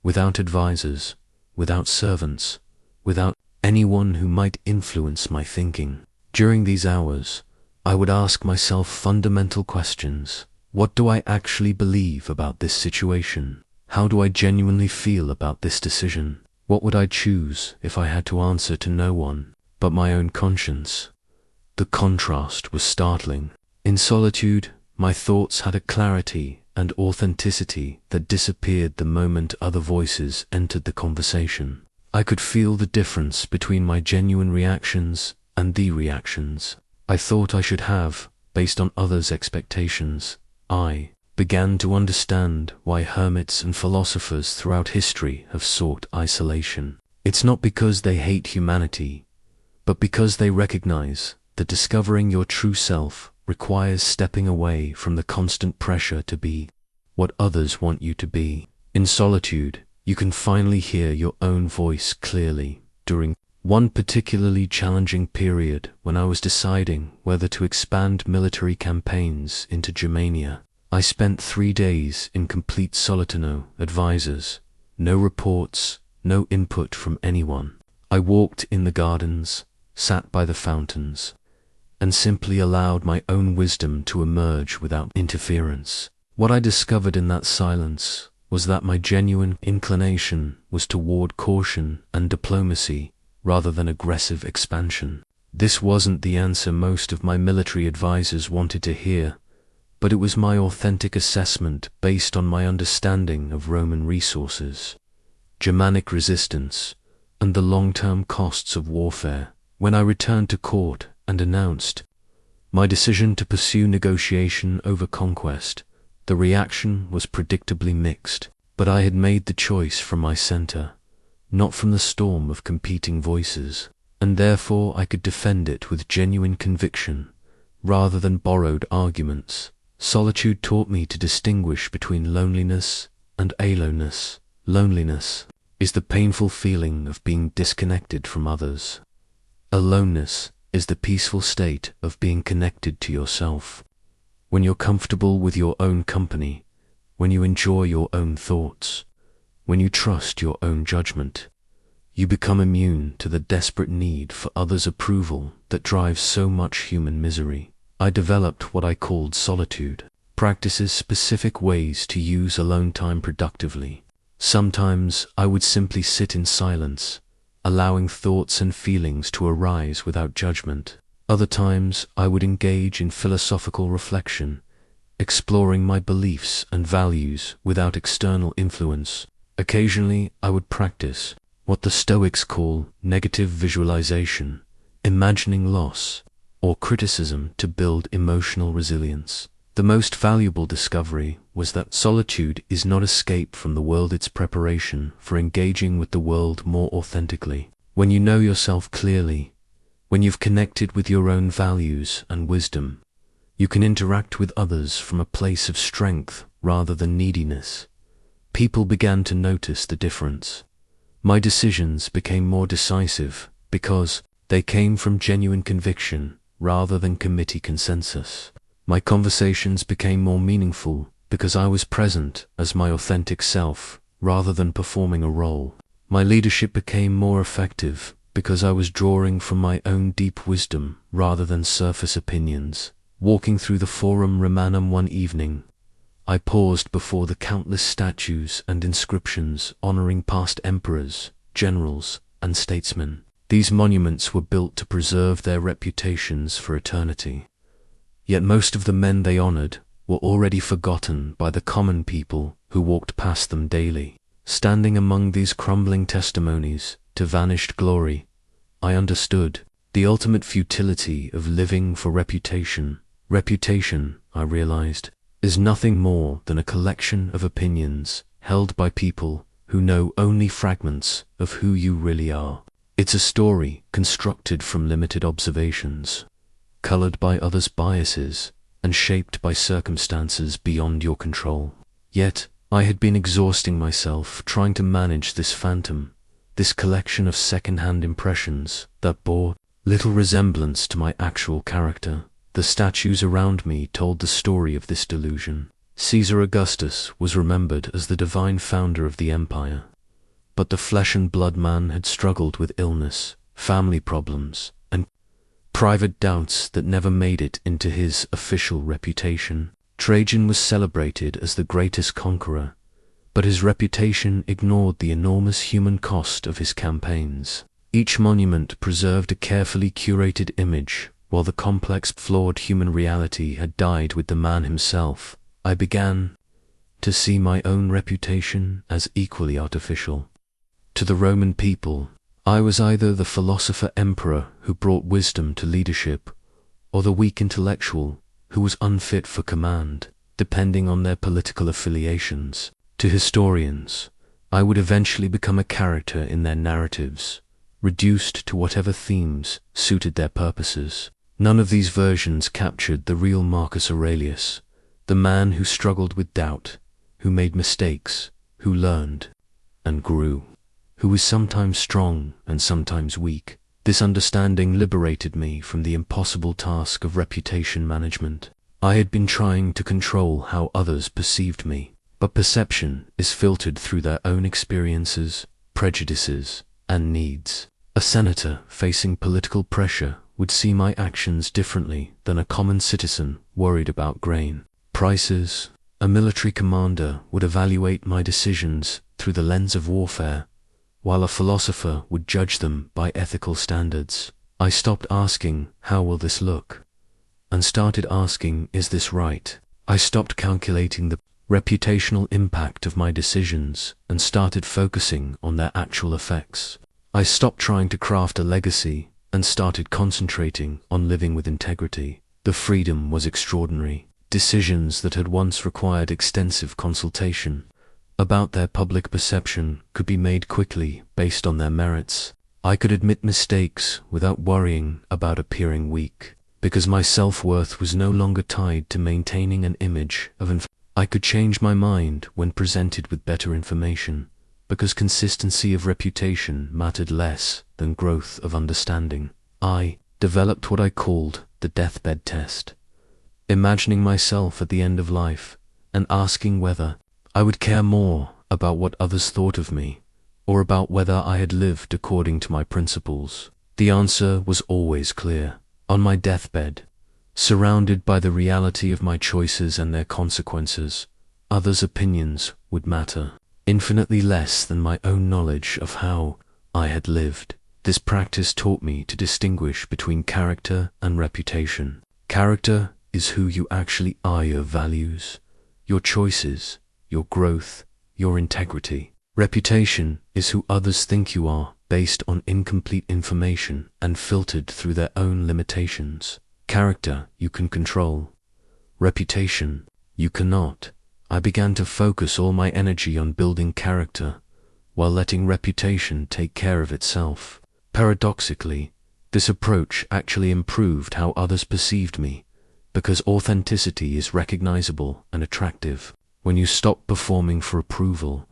without advisors, without servants, without anyone who might influence my thinking. During these hours, I would ask myself fundamental questions. What do I actually believe about this situation? How do I genuinely feel about this decision? What would I choose if I had to answer to no one but my own conscience? The contrast was startling. In solitude, my thoughts had a clarity and authenticity that disappeared the moment other voices entered the conversation. I could feel the difference between my genuine reactions and the reactions I thought I should have based on others' expectations. I began to understand why hermits and philosophers throughout history have sought isolation. It's not because they hate humanity, but because they recognize that discovering your true self requires stepping away from the constant pressure to be what others want you to be. In solitude, you can finally hear your own voice clearly. During one particularly challenging period when I was deciding whether to expand military campaigns into Germania, I spent 3 days in complete solitude. No advisors, no reports, no input from anyone. I walked in the gardens, sat by the fountains, and simply allowed my own wisdom to emerge without interference. What I discovered in that silence was that my genuine inclination was toward caution and diplomacy rather than aggressive expansion. This wasn't the answer most of my military advisors wanted to hear, but it was my authentic assessment based on my understanding of Roman resources, Germanic resistance, and the long-term costs of warfare. When I returned to court and announced my decision to pursue negotiation over conquest, the reaction was predictably mixed. But I had made the choice from my center, not from the storm of competing voices, and therefore I could defend it with genuine conviction rather than borrowed arguments. Solitude taught me to distinguish between loneliness and aloneness. Loneliness is the painful feeling of being disconnected from others. Aloneness is the peaceful state of being connected to yourself. When you're comfortable with your own company, when you enjoy your own thoughts, when you trust your own judgment, you become immune to the desperate need for others' approval that drives so much human misery. I developed what I called solitude, practices specific ways to use alone time productively. Sometimes I would simply sit in silence, allowing thoughts and feelings to arise without judgment. Other times I would engage in philosophical reflection, exploring my beliefs and values without external influence. Occasionally I would practice what the Stoics call negative visualization, imagining loss or criticism to build emotional resilience. The most valuable discovery was that solitude is not escape from the world, it's preparation for engaging with the world more authentically. When you know yourself clearly, when you've connected with your own values and wisdom, you can interact with others from a place of strength rather than neediness. People began to notice the difference. My decisions became more decisive because they came from genuine conviction rather than committee consensus. My conversations became more meaningful because I was present as my authentic self rather than performing a role. My leadership became more effective because I was drawing from my own deep wisdom rather than surface opinions. Walking through the Forum Romanum one evening, I paused before the countless statues and inscriptions honoring past emperors, generals, and statesmen. These monuments were built to preserve their reputations for eternity. Yet most of the men they honored were already forgotten by the common people who walked past them daily. Standing among these crumbling testimonies to vanished glory, I understood the ultimate futility of living for reputation. Reputation, I realized, is nothing more than a collection of opinions held by people who know only fragments of who you really are. It's a story constructed from limited observations, colored by others' biases, and shaped by circumstances beyond your control. Yet, I had been exhausting myself trying to manage this phantom, this collection of second-hand impressions that bore little resemblance to my actual character. The statues around me told the story of this delusion. Caesar Augustus was remembered as the divine founder of the empire, but the flesh and blood man had struggled with illness, family problems, and private doubts that never made it into his official reputation. Trajan was celebrated as the greatest conqueror, but his reputation ignored the enormous human cost of his campaigns. Each monument preserved a carefully curated image, while the complex, flawed human reality had died with the man himself. I began to see my own reputation as equally artificial. To the Roman people, I was either the philosopher emperor who brought wisdom to leadership, or the weak intellectual who was unfit for command, depending on their political affiliations. To historians, I would eventually become a character in their narratives, reduced to whatever themes suited their purposes. None of these versions captured the real Marcus Aurelius, the man who struggled with doubt, who made mistakes, who learned and grew, who was sometimes strong and sometimes weak. This understanding liberated me from the impossible task of reputation management. I had been trying to control how others perceived me, but perception is filtered through their own experiences, prejudices, and needs. A senator facing political pressure would see my actions differently than a common citizen worried about grain prices. A military commander would evaluate my decisions through the lens of warfare, while a philosopher would judge them by ethical standards. I stopped asking, "How will this look?" and started asking, "Is this right?" I stopped calculating the reputational impact of my decisions and started focusing on their actual effects. I stopped trying to craft a legacy and started concentrating on living with integrity. The freedom was extraordinary. Decisions that had once required extensive consultation about their public perception could be made quickly based on their merits. I could admit mistakes without worrying about appearing weak, because my self-worth was no longer tied to maintaining an image of I could change my mind when presented with better information, because consistency of reputation mattered less than growth of understanding. I developed what I called the deathbed test, imagining myself at the end of life and asking whether I would care more about what others thought of me or about whether I had lived according to my principles. The answer was always clear. On my deathbed, surrounded by the reality of my choices and their consequences, others' opinions would matter infinitely less than my own knowledge of how I had lived. This practice taught me to distinguish between character and reputation. Character is who you actually are, your values, your choices, your growth, your integrity. Reputation is who others think you are based on incomplete information and filtered through their own limitations. Character you can control. Reputation. You cannot. I began to focus all my energy on building character, while letting reputation take care of itself. Paradoxically, this approach actually improved how others perceived me, because authenticity is recognizable and attractive. When you stop performing for approval,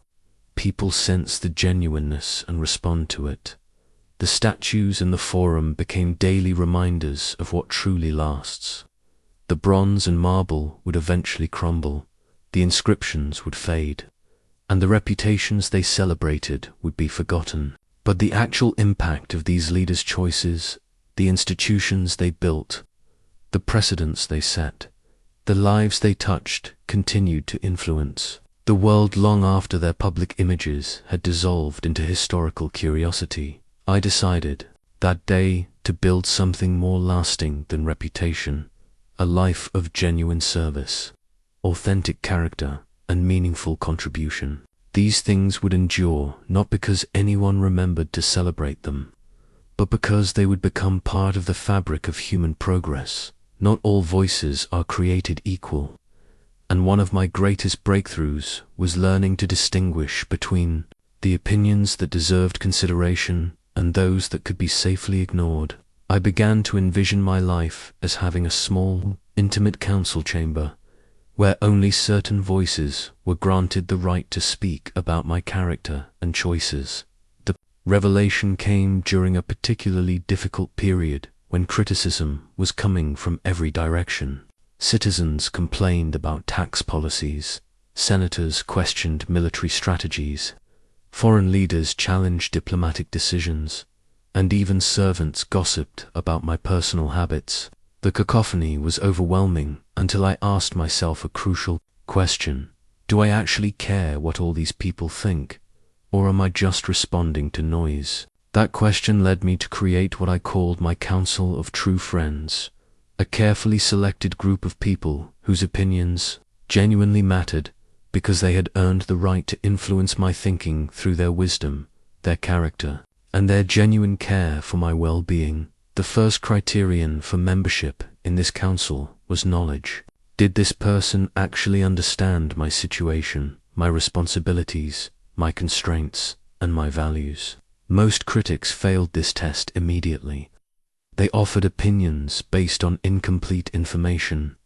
people sense the genuineness and respond to it. The statues in the forum became daily reminders of what truly lasts. The bronze and marble would eventually crumble, the inscriptions would fade, and the reputations they celebrated would be forgotten. But the actual impact of these leaders' choices, the institutions they built, the precedents they set, the lives they touched, continued to influence the world long after their public images had dissolved into historical curiosity. I decided that day to build something more lasting than reputation, a life of genuine service, authentic character, and meaningful contribution. These things would endure not because anyone remembered to celebrate them, but because they would become part of the fabric of human progress. Not all voices are created equal, and one of my greatest breakthroughs was learning to distinguish between the opinions that deserved consideration and those that could be safely ignored. I began to envision my life as having a small, intimate council chamber, where only certain voices were granted the right to speak about my character and choices. The revelation came during a particularly difficult period when criticism was coming from every direction. Citizens complained about tax policies, senators questioned military strategies, foreign leaders challenged diplomatic decisions, and even servants gossiped about my personal habits. The cacophony was overwhelming until I asked myself a crucial question. Do I actually care what all these people think, or am I just responding to noise? That question led me to create what I called my Council of True Friends, a carefully selected group of people whose opinions genuinely mattered because they had earned the right to influence my thinking through their wisdom, their character, and their genuine care for my well-being. The first criterion for membership in this council was knowledge. Did this person actually understand my situation, my responsibilities, my constraints, and my values? Most critics failed this test immediately. They offered opinions based on incomplete information,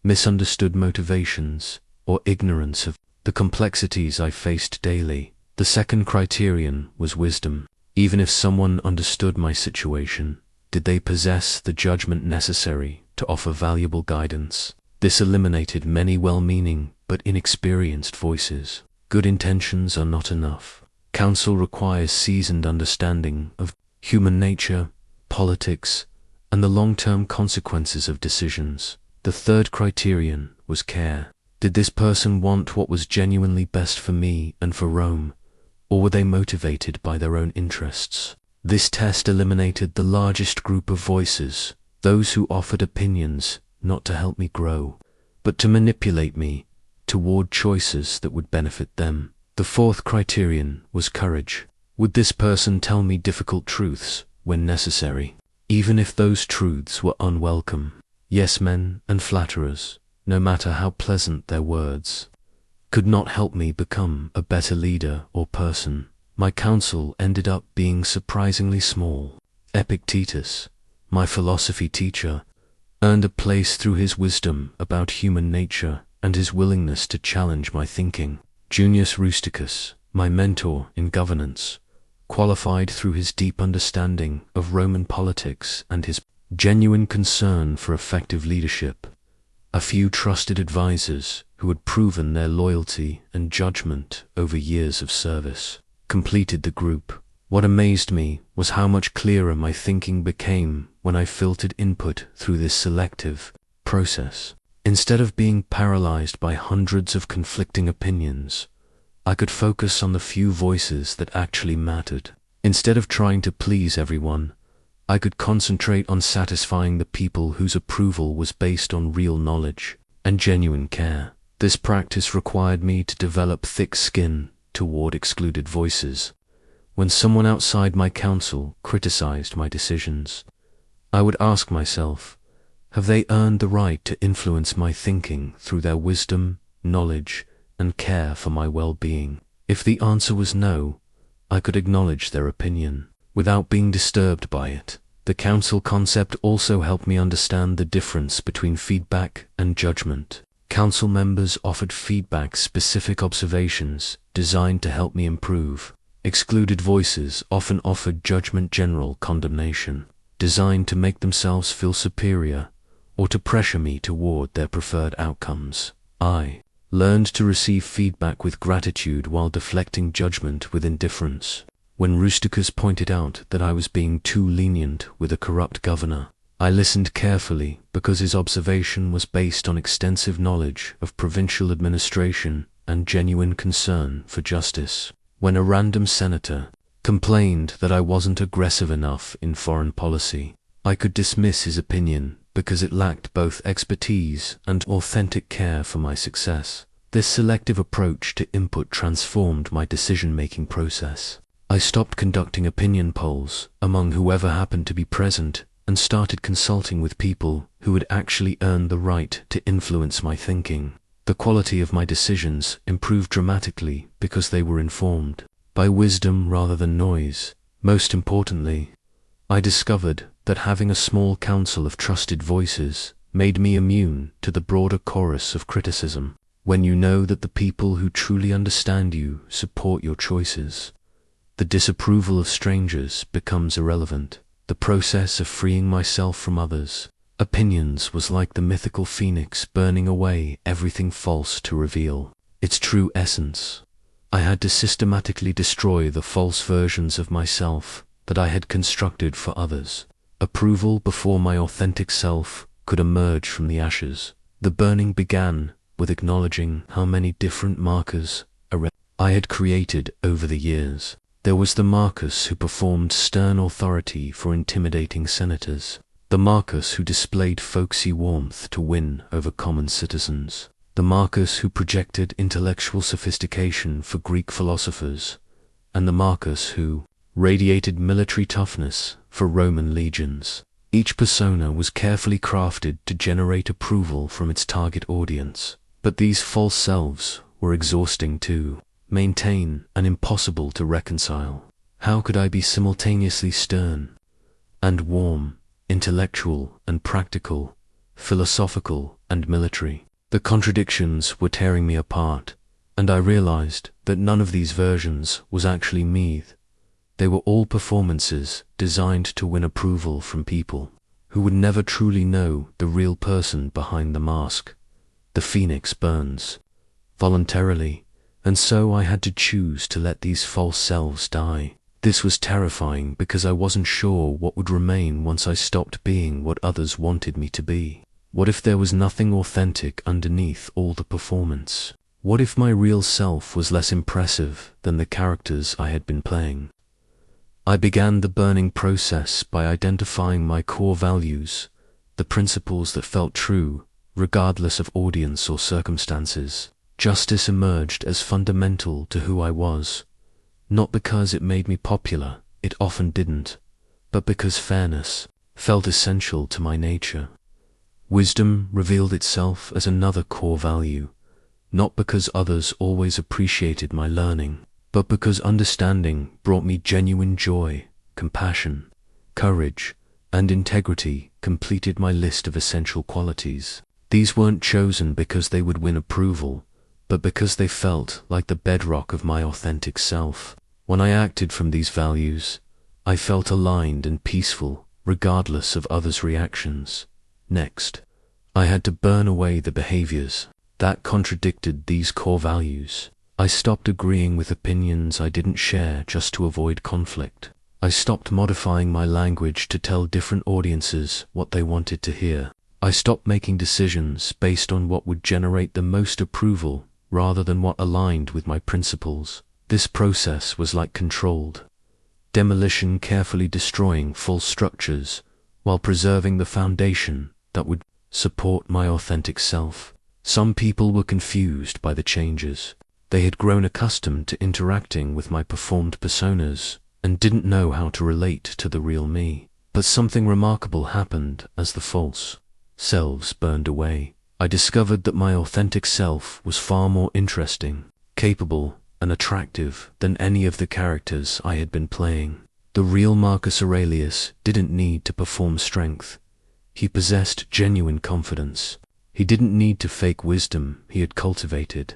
misunderstood motivations, or ignorance of the complexities I faced daily. The second criterion was wisdom. Even if someone understood my situation, did they possess the judgment necessary to offer valuable guidance? This eliminated many well-meaning but inexperienced voices. Good intentions are not enough. Counsel requires seasoned understanding of human nature, politics, and the long-term consequences of decisions. The third criterion was care. Did this person want what was genuinely best for me and for Rome, or were they motivated by their own interests? This test eliminated the largest group of voices, those who offered opinions not to help me grow, but to manipulate me toward choices that would benefit them. The fourth criterion was courage. Would this person tell me difficult truths when necessary, even if those truths were unwelcome? Yes men and flatterers, no matter how pleasant their words, could not help me become a better leader or person. My counsel ended up being surprisingly small. Epictetus, my philosophy teacher, earned a place through his wisdom about human nature and his willingness to challenge my thinking. Junius Rusticus, my mentor in governance, qualified through his deep understanding of Roman politics and his genuine concern for effective leadership. A few trusted advisors who had proven their loyalty and judgment over years of service completed the group. What amazed me was how much clearer my thinking became when I filtered input through this selective process. Instead of being paralyzed by hundreds of conflicting opinions, I could focus on the few voices that actually mattered. Instead of trying to please everyone, I could concentrate on satisfying the people whose approval was based on real knowledge and genuine care. This practice required me to develop thick skin toward excluded voices. When someone outside my counsel criticized my decisions, I would ask myself, Have they earned the right to influence my thinking through their wisdom, knowledge, and care for my well-being? If the answer was no, I could acknowledge their opinion without being disturbed by it. The counsel concept also helped me understand the difference between feedback and judgment. Council members offered feedback-specific observations designed to help me improve. Excluded voices often offered judgment-general condemnation, designed to make themselves feel superior or to pressure me toward their preferred outcomes. I learned to receive feedback with gratitude while deflecting judgment with indifference. When Rusticus pointed out that I was being too lenient with a corrupt governor, I listened carefully because his observation was based on extensive knowledge of provincial administration and genuine concern for justice. When a random senator complained that I wasn't aggressive enough in foreign policy, I could dismiss his opinion because it lacked both expertise and authentic care for my success. This selective approach to input transformed my decision-making process. I stopped conducting opinion polls among whoever happened to be present and started consulting with people who had actually earned the right to influence my thinking. The quality of my decisions improved dramatically because they were informed by wisdom rather than noise. Most importantly, I discovered that having a small council of trusted voices made me immune to the broader chorus of criticism. When you know that the people who truly understand you support your choices, the disapproval of strangers becomes irrelevant. The process of freeing myself from others' opinions was like the mythical phoenix burning away everything false to reveal its true essence. I had to systematically destroy the false versions of myself that I had constructed for others. Approval before my authentic self could emerge from the ashes. The burning began with acknowledging how many different Marcus Aurelius I had created over the years. There was the Marcus who performed stern authority for intimidating senators, the Marcus who displayed folksy warmth to win over common citizens, the Marcus who projected intellectual sophistication for Greek philosophers, and the Marcus who radiated military toughness for Roman legions. Each persona was carefully crafted to generate approval from its target audience, but these false selves were exhausting too. Maintain and impossible to reconcile. How could I be simultaneously stern and warm, intellectual and practical, philosophical and military? The contradictions were tearing me apart, and I realized that none of these versions was actually me. They were all performances designed to win approval from people who would never truly know the real person behind the mask. The phoenix burns voluntarily, and so I had to choose to let these false selves die. This was terrifying because I wasn't sure what would remain once I stopped being what others wanted me to be. What if there was nothing authentic underneath all the performance? What if my real self was less impressive than the characters I had been playing? I began the burning process by identifying my core values, the principles that felt true, regardless of audience or circumstances. Justice emerged as fundamental to who I was, not because it made me popular, it often didn't, but because fairness felt essential to my nature. Wisdom revealed itself as another core value, not because others always appreciated my learning, but because understanding brought me genuine joy, compassion, courage, and integrity completed my list of essential qualities. These weren't chosen because they would win approval, but because they felt like the bedrock of my authentic self. When I acted from these values, I felt aligned and peaceful, regardless of others' reactions. Next, I had to burn away the behaviors that contradicted these core values. I stopped agreeing with opinions I didn't share just to avoid conflict. I stopped modifying my language to tell different audiences what they wanted to hear. I stopped making decisions based on what would generate the most approval rather than what aligned with my principles. This process was like controlled demolition, carefully destroying false structures while preserving the foundation that would support my authentic self. Some people were confused by the changes. They had grown accustomed to interacting with my performed personas and didn't know how to relate to the real me. But something remarkable happened as the false selves burned away, I discovered that my authentic self was far more interesting, capable, and attractive than any of the characters I had been playing. The real Marcus Aurelius didn't need to perform strength. He possessed genuine confidence. He didn't need to fake wisdom he had cultivated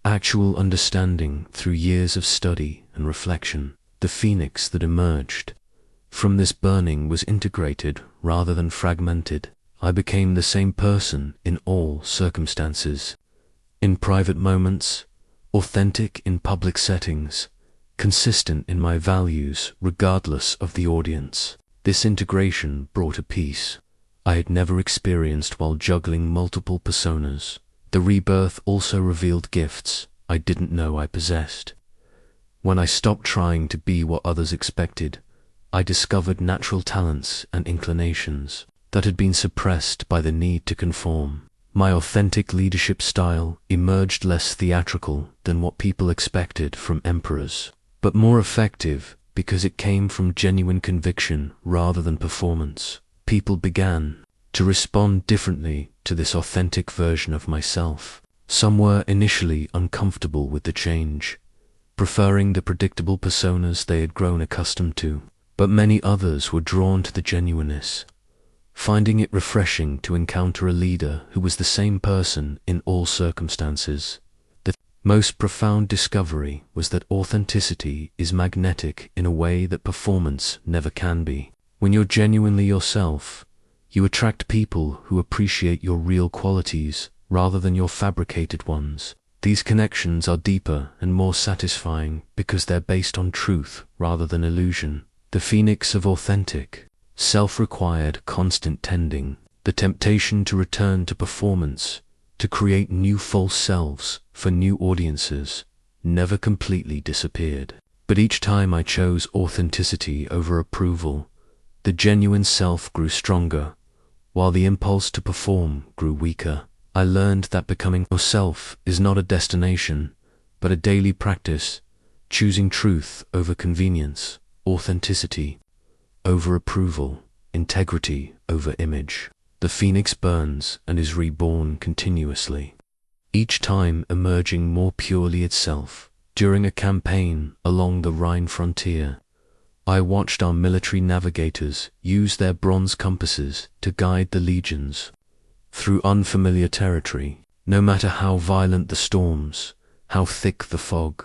actual understanding through years of study and reflection. The phoenix that emerged from this burning was integrated rather than fragmented. I became the same person in all circumstances. In private moments, authentic in public settings, consistent in my values regardless of the audience. This integration brought a peace I had never experienced while juggling multiple personas. The rebirth also revealed gifts I didn't know I possessed. When I stopped trying to be what others expected, I discovered natural talents and inclinations that had been suppressed by the need to conform. My authentic leadership style emerged less theatrical than what people expected from emperors, but more effective because it came from genuine conviction rather than performance. People began to respond differently to this authentic version of myself. Some were initially uncomfortable with the change, preferring the predictable personas they had grown accustomed to, but many others were drawn to the genuineness, finding it refreshing to encounter a leader who was the same person in all circumstances. The most profound discovery was that authenticity is magnetic in a way that performance never can be. When you're genuinely yourself, you attract people who appreciate your real qualities rather than your fabricated ones. These connections are deeper and more satisfying because they're based on truth rather than illusion. The phoenix of authentic self required constant tending. The temptation to return to performance, to create new false selves for new audiences, never completely disappeared. But each time I chose authenticity over approval, the genuine self grew stronger, while the impulse to perform grew weaker. I learned that becoming yourself is not a destination, but a daily practice, choosing truth over convenience, authenticity over approval, integrity over image. The phoenix burns and is reborn continuously, each time emerging more purely itself. During a campaign along the Rhine frontier, I watched our military navigators use their bronze compasses to guide the legions through unfamiliar territory. No matter how violent the storms, how thick the fog,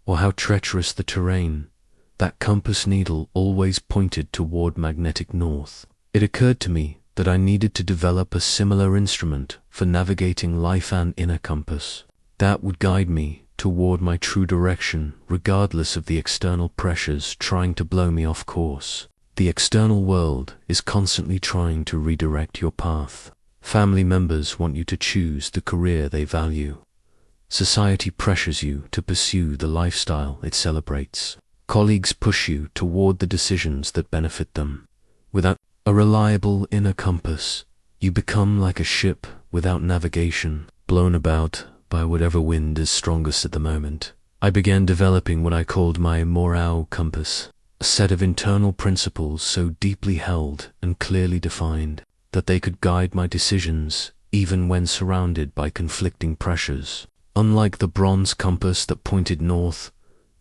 or how treacherous the terrain, that compass needle always pointed toward magnetic north. It occurred to me that I needed to develop a similar instrument for navigating life, an inner compass that would guide me toward my true direction regardless of the external pressures trying to blow me off course. The external world is constantly trying to redirect your path. Family members want you to choose the career they value. Society pressures you to pursue the lifestyle it celebrates. Colleagues push you toward the decisions that benefit them. Without a reliable inner compass, you become like a ship without navigation, blown about by whatever wind is strongest at the moment. I began developing what I called my morale compass, a set of internal principles so deeply held and clearly defined that they could guide my decisions even when surrounded by conflicting pressures. Unlike the bronze compass that pointed north,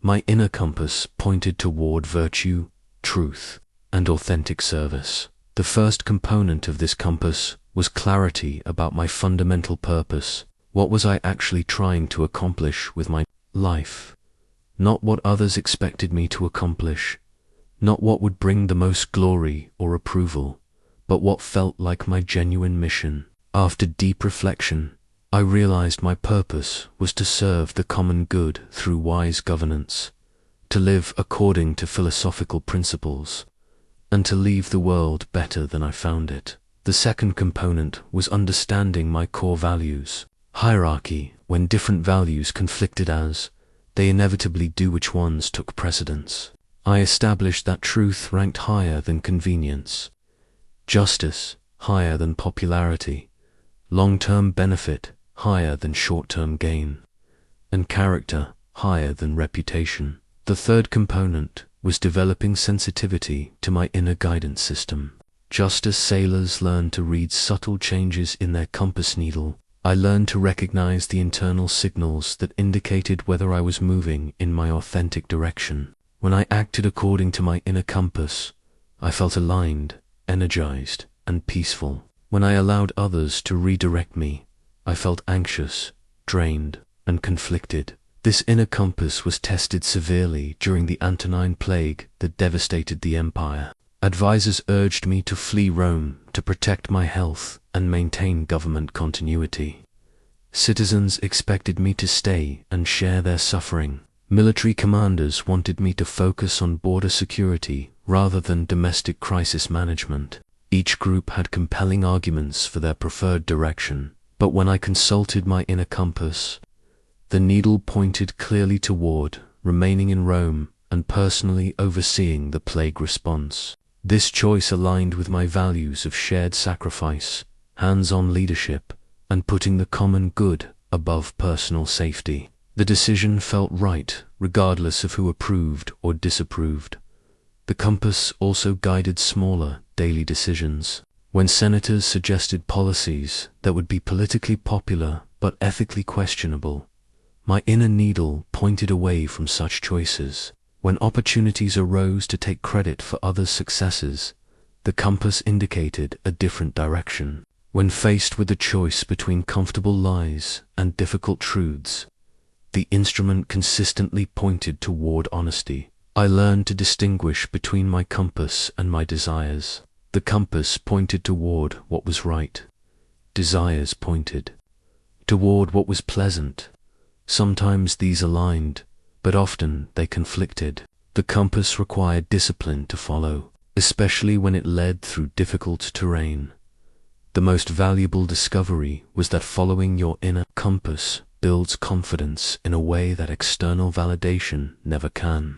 my inner compass pointed toward virtue, truth, and authentic service. The first component of this compass was clarity about my fundamental purpose. What was I actually trying to accomplish with my life? Not what others expected me to accomplish, not what would bring the most glory or approval, but what felt like my genuine mission. After deep reflection, I realized my purpose was to serve the common good through wise governance, to live according to philosophical principles, and to leave the world better than I found it. The second component was understanding my core values. Hierarchy, when different values conflicted as they inevitably do, which ones took precedence. I established that truth ranked higher than convenience, justice higher than popularity, long-term benefit higher than short-term gain, and character higher than reputation. The third component was developing sensitivity to my inner guidance system. Just as sailors learn to read subtle changes in their compass needle, I learned to recognize the internal signals that indicated whether I was moving in my authentic direction. When I acted according to my inner compass, I felt aligned, energized, and peaceful. When I allowed others to redirect me, I felt anxious, drained, and conflicted. This inner compass was tested severely during the Antonine Plague that devastated the empire. Advisors urged me to flee Rome to protect my health and maintain government continuity. Citizens expected me to stay and share their suffering. Military commanders wanted me to focus on border security rather than domestic crisis management. Each group had compelling arguments for their preferred direction, but when I consulted my inner compass, the needle pointed clearly toward remaining in Rome and personally overseeing the plague response. This choice aligned with my values of shared sacrifice, hands-on leadership, and putting the common good above personal safety. The decision felt right, regardless of who approved or disapproved. The compass also guided smaller, daily decisions. When senators suggested policies that would be politically popular but ethically questionable, my inner needle pointed away from such choices. When opportunities arose to take credit for others' successes, the compass indicated a different direction. When faced with a choice between comfortable lies and difficult truths, the instrument consistently pointed toward honesty. I learned to distinguish between my compass and my desires. The compass pointed toward what was right. Desires pointed toward what was pleasant. Sometimes these aligned, but often they conflicted. The compass required discipline to follow, especially when it led through difficult terrain. The most valuable discovery was that following your inner compass builds confidence in a way that external validation never can.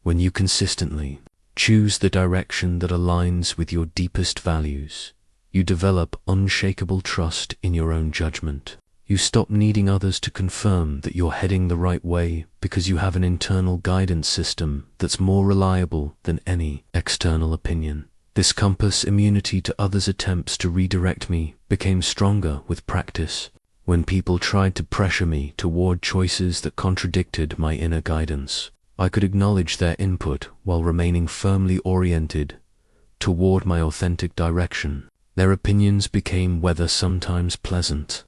When you consistently choose the direction that aligns with your deepest values, you develop unshakable trust in your own judgment. You stop needing others to confirm that you're heading the right way because you have an internal guidance system that's more reliable than any external opinion. This compass immunity to others' attempts to redirect me became stronger with practice. When people tried to pressure me toward choices that contradicted my inner guidance, I could acknowledge their input while remaining firmly oriented toward my authentic direction. Their opinions became whether sometimes pleasant,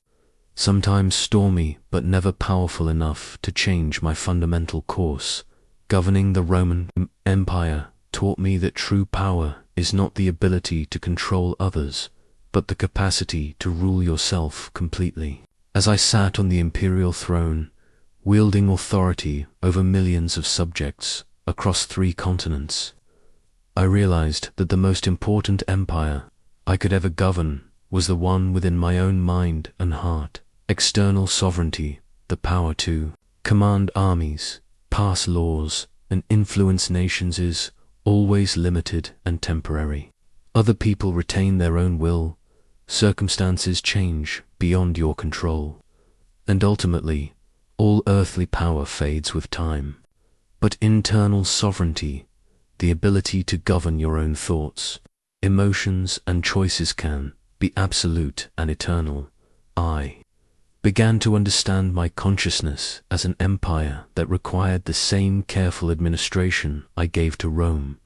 sometimes stormy, but never powerful enough to change my fundamental course. Governing the Roman Empire taught me that true power is not the ability to control others, but the capacity to rule yourself completely. As I sat on the imperial throne, wielding authority over millions of subjects across 3 continents, I realized that the most important empire I could ever govern was the one within my own mind and heart. External sovereignty, the power to command armies, pass laws, and influence nations is always limited and temporary. Other people retain their own will, circumstances change beyond your control, and ultimately, all earthly power fades with time. But internal sovereignty, the ability to govern your own thoughts, emotions, and choices can be absolute and eternal. I began to understand my consciousness as an empire that required the same careful administration I gave to Rome.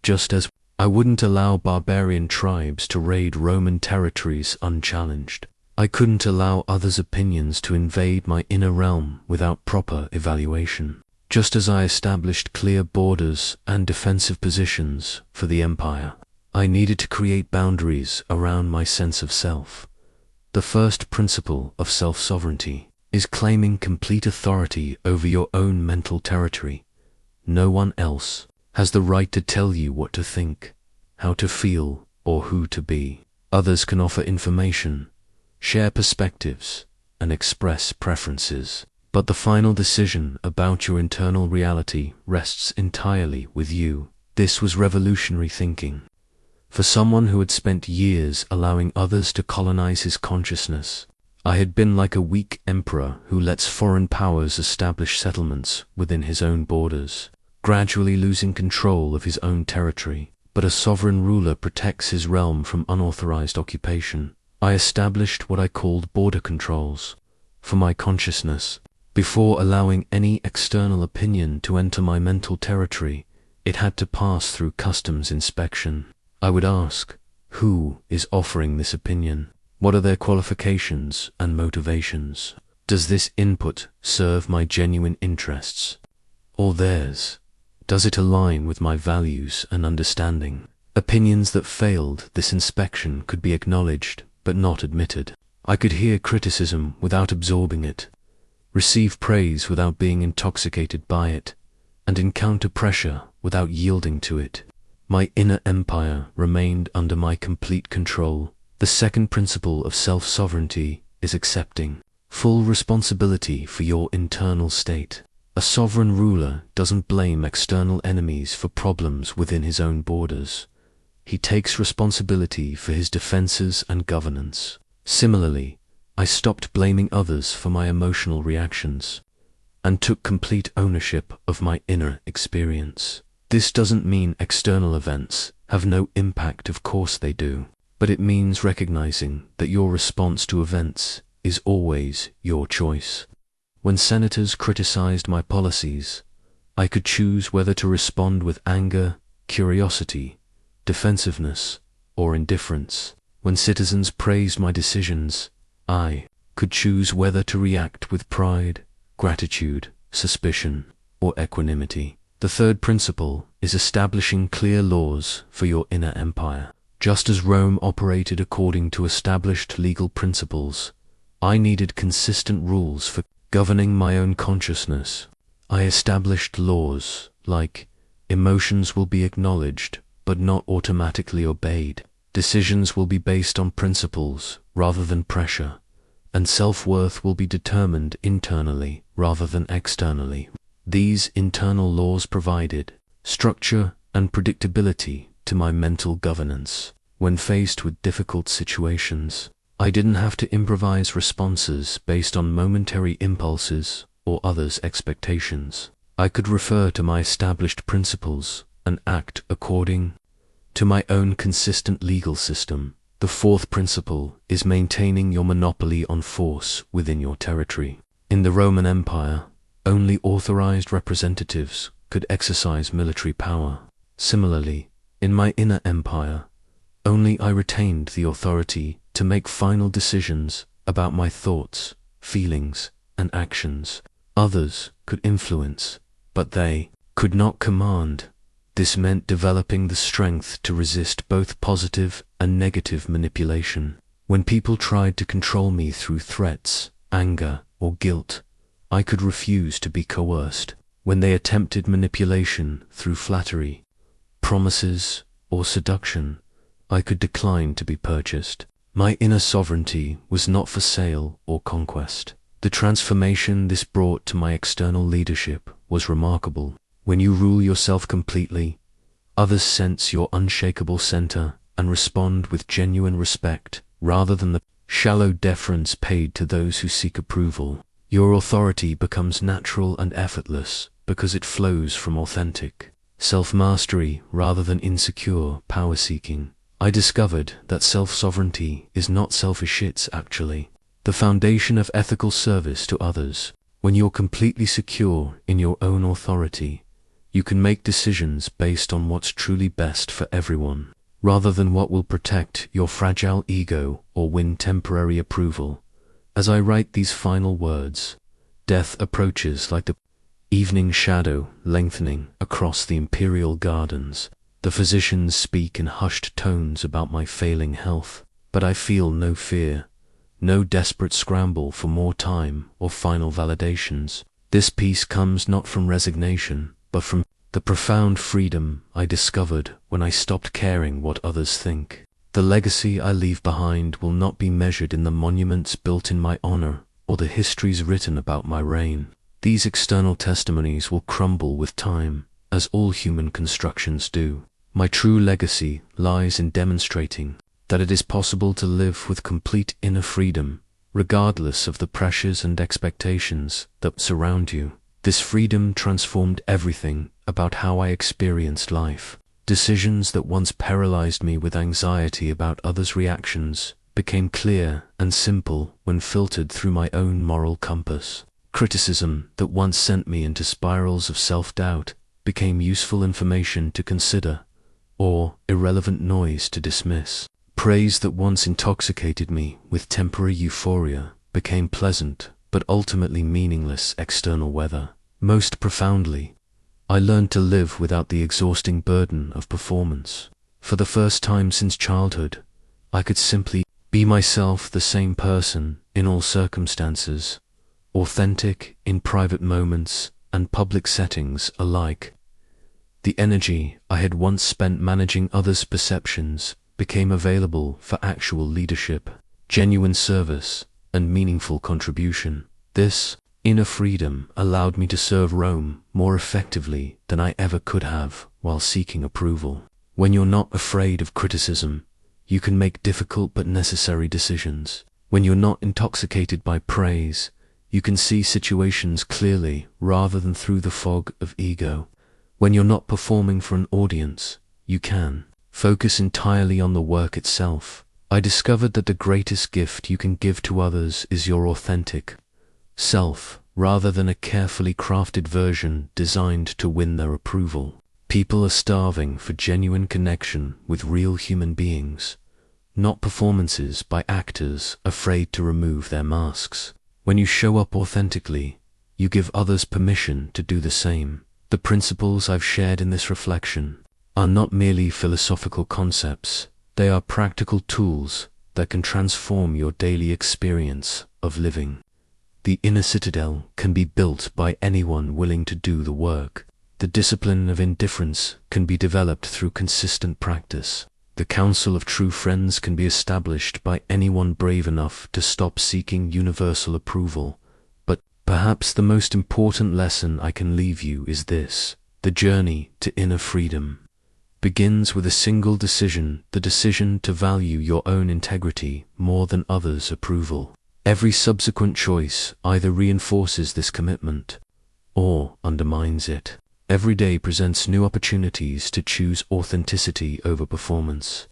Just as I wouldn't allow barbarian tribes to raid Roman territories unchallenged, I couldn't allow others' opinions to invade my inner realm without proper evaluation. Just as I established clear borders and defensive positions for the empire, I needed to create boundaries around my sense of self. The first principle of self-sovereignty is claiming complete authority over your own mental territory. No one else has the right to tell you what to think, how to feel, or who to be. Others can offer information, share perspectives, and express preferences, but the final decision about your internal reality rests entirely with you. This was revolutionary thinking. For someone who had spent years allowing others to colonize his consciousness, I had been like a weak emperor who lets foreign powers establish settlements within his own borders, gradually losing control of his own territory. but a sovereign ruler protects his realm from unauthorized occupation. I established what I called border controls for my consciousness. Before allowing any external opinion to enter my mental territory, it had to pass through customs inspection. I would ask, who is offering this opinion? What are their qualifications and motivations? Does this input serve my genuine interests or theirs? Does it align with my values and understanding? Opinions that failed this inspection could be acknowledged but not admitted. I could hear criticism without absorbing it, receive praise without being intoxicated by it, and encounter pressure without yielding to it. My inner empire remained under my complete control. The second principle of self-sovereignty is accepting full responsibility for your internal state. A sovereign ruler doesn't blame external enemies for problems within his own borders. He takes responsibility for his defenses and governance. Similarly, I stopped blaming others for my emotional reactions and took complete ownership of my inner experience. This doesn't mean external events have no impact, of course they do, but it means recognizing that your response to events is always your choice. When senators criticized my policies, I could choose whether to respond with anger, curiosity, defensiveness, or indifference. When citizens praised my decisions, I could choose whether to react with pride, gratitude, suspicion, or equanimity. The third principle is establishing clear laws for your inner empire. Just as Rome operated according to established legal principles, I needed consistent rules for governing my own consciousness. I established laws like emotions will be acknowledged but not automatically obeyed. Decisions will be based on principles rather than pressure, and self-worth will be determined internally rather than externally. These internal laws provided structure and predictability to my mental governance. When faced with difficult situations, I didn't have to improvise responses based on momentary impulses or others' expectations. I could refer to my established principles and act according to my own consistent legal system. The fourth principle is maintaining your monopoly on force within your territory. In the Roman Empire, only authorized representatives could exercise military power. Similarly, in my inner empire, only I retained the authority to make final decisions about my thoughts, feelings, and actions. Others could influence, but they could not command. This meant developing the strength to resist both positive and negative manipulation. When people tried to control me through threats, anger, or guilt, I could refuse to be coerced. When they attempted manipulation through flattery, promises, or seduction, I could decline to be purchased. My inner sovereignty was not for sale or conquest. The transformation this brought to my external leadership was remarkable. When you rule yourself completely, others sense your unshakable center and respond with genuine respect rather than the shallow deference paid to those who seek approval. Your authority becomes natural and effortless because it flows from authentic self-mastery rather than insecure power-seeking. I discovered that self-sovereignty is not selfish, it's actually the foundation of ethical service to others. When you're completely secure in your own authority, you can make decisions based on what's truly best for everyone, rather than what will protect your fragile ego or win temporary approval. As I write these final words, death approaches like the evening shadow lengthening across the imperial gardens. The physicians speak in hushed tones about my failing health, but I feel no fear, no desperate scramble for more time or final validations. This peace comes not from resignation, but from the profound freedom I discovered when I stopped caring what others think. The legacy I leave behind will not be measured in the monuments built in my honor or the histories written about my reign. These external testimonies will crumble with time, as all human constructions do. My true legacy lies in demonstrating that it is possible to live with complete inner freedom, regardless of the pressures and expectations that surround you. This freedom transformed everything about how I experienced life. Decisions that once paralyzed me with anxiety about others' reactions became clear and simple when filtered through my own moral compass. Criticism that once sent me into spirals of self-doubt became useful information to consider, or irrelevant noise to dismiss. Praise that once intoxicated me with temporary euphoria became pleasant but ultimately meaningless external weather. Most profoundly, I learned to live without the exhausting burden of performance. For the first time since childhood, I could simply be myself, the same person in all circumstances, authentic in private moments and public settings alike. The energy I had once spent managing others' perceptions became available for actual leadership, genuine service, and meaningful contribution. This inner freedom allowed me to serve Rome more effectively than I ever could have while seeking approval. When you're not afraid of criticism, you can make difficult but necessary decisions. When you're not intoxicated by praise, you can see situations clearly rather than through the fog of ego. When you're not performing for an audience, you can focus entirely on the work itself. I discovered that the greatest gift you can give to others is your authentic self, rather than a carefully crafted version designed to win their approval. People are starving for genuine connection with real human beings, not performances by actors afraid to remove their masks. When you show up authentically, you give others permission to do the same. The principles I've shared in this reflection are not merely philosophical concepts, they are practical tools that can transform your daily experience of living. The inner citadel can be built by anyone willing to do the work. The discipline of indifference can be developed through consistent practice. The counsel of true friends can be established by anyone brave enough to stop seeking universal approval. But perhaps the most important lesson I can leave you is this: the journey to inner freedom begins with a single decision, the decision to value your own integrity more than others' approval. Every subsequent choice either reinforces this commitment or undermines it. Every day presents new opportunities to choose authenticity over performance,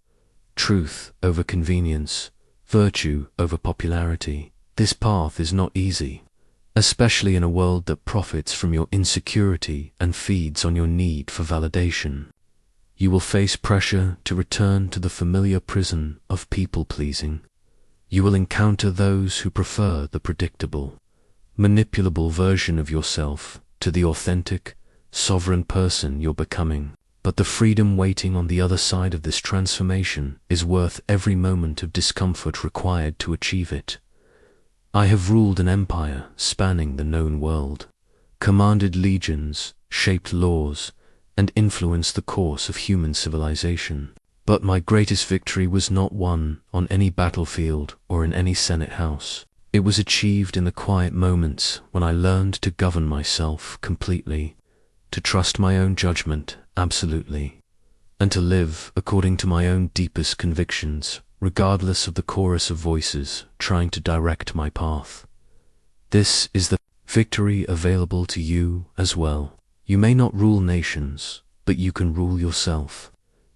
truth over convenience, virtue over popularity. This path is not easy, especially in a world that profits from your insecurity and feeds on your need for validation. You will face pressure to return to the familiar prison of people-pleasing. You will encounter those who prefer the predictable, manipulable version of yourself to the authentic, sovereign person you're becoming. But the freedom waiting on the other side of this transformation is worth every moment of discomfort required to achieve it. I have ruled an empire spanning the known world, commanded legions, shaped laws, and influenced the course of human civilization. But my greatest victory was not won on any battlefield or in any Senate house. It was achieved in the quiet moments when I learned to govern myself completely, to trust my own judgment absolutely, and to live according to my own deepest convictions, regardless of the chorus of voices trying to direct my path. This is the victory available to you as well. You may not rule nations, but you can rule yourself.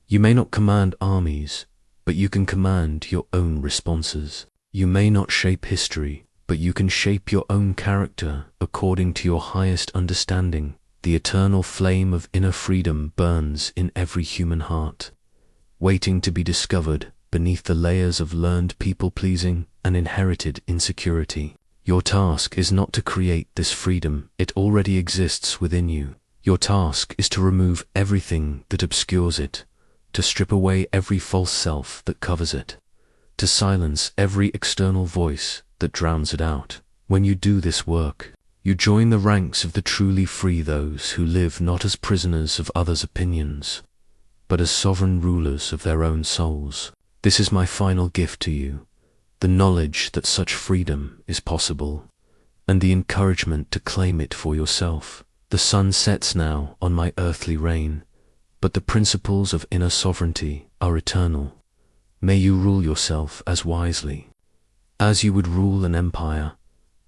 You may not command armies, but you can command your own responses. You may not shape history, but you can shape your own character according to your highest understanding. The eternal flame of inner freedom burns in every human heart, waiting to be discovered beneath the layers of learned people-pleasing and inherited insecurity. Your task is not to create this freedom, it already exists within you. Your task is to remove everything that obscures it, to strip away every false self that covers it, to silence every external voice that drowns it out. When you do this work, you join the ranks of the truly free, those who live not as prisoners of others' opinions, but as sovereign rulers of their own souls. This is my final gift to you, the knowledge that such freedom is possible, and the encouragement to claim it for yourself. The sun sets now on my earthly reign, but the principles of inner sovereignty are eternal. May you rule yourself as wisely as you would rule an empire,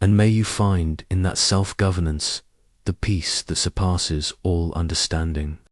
and may you find in that self-governance the peace that surpasses all understanding.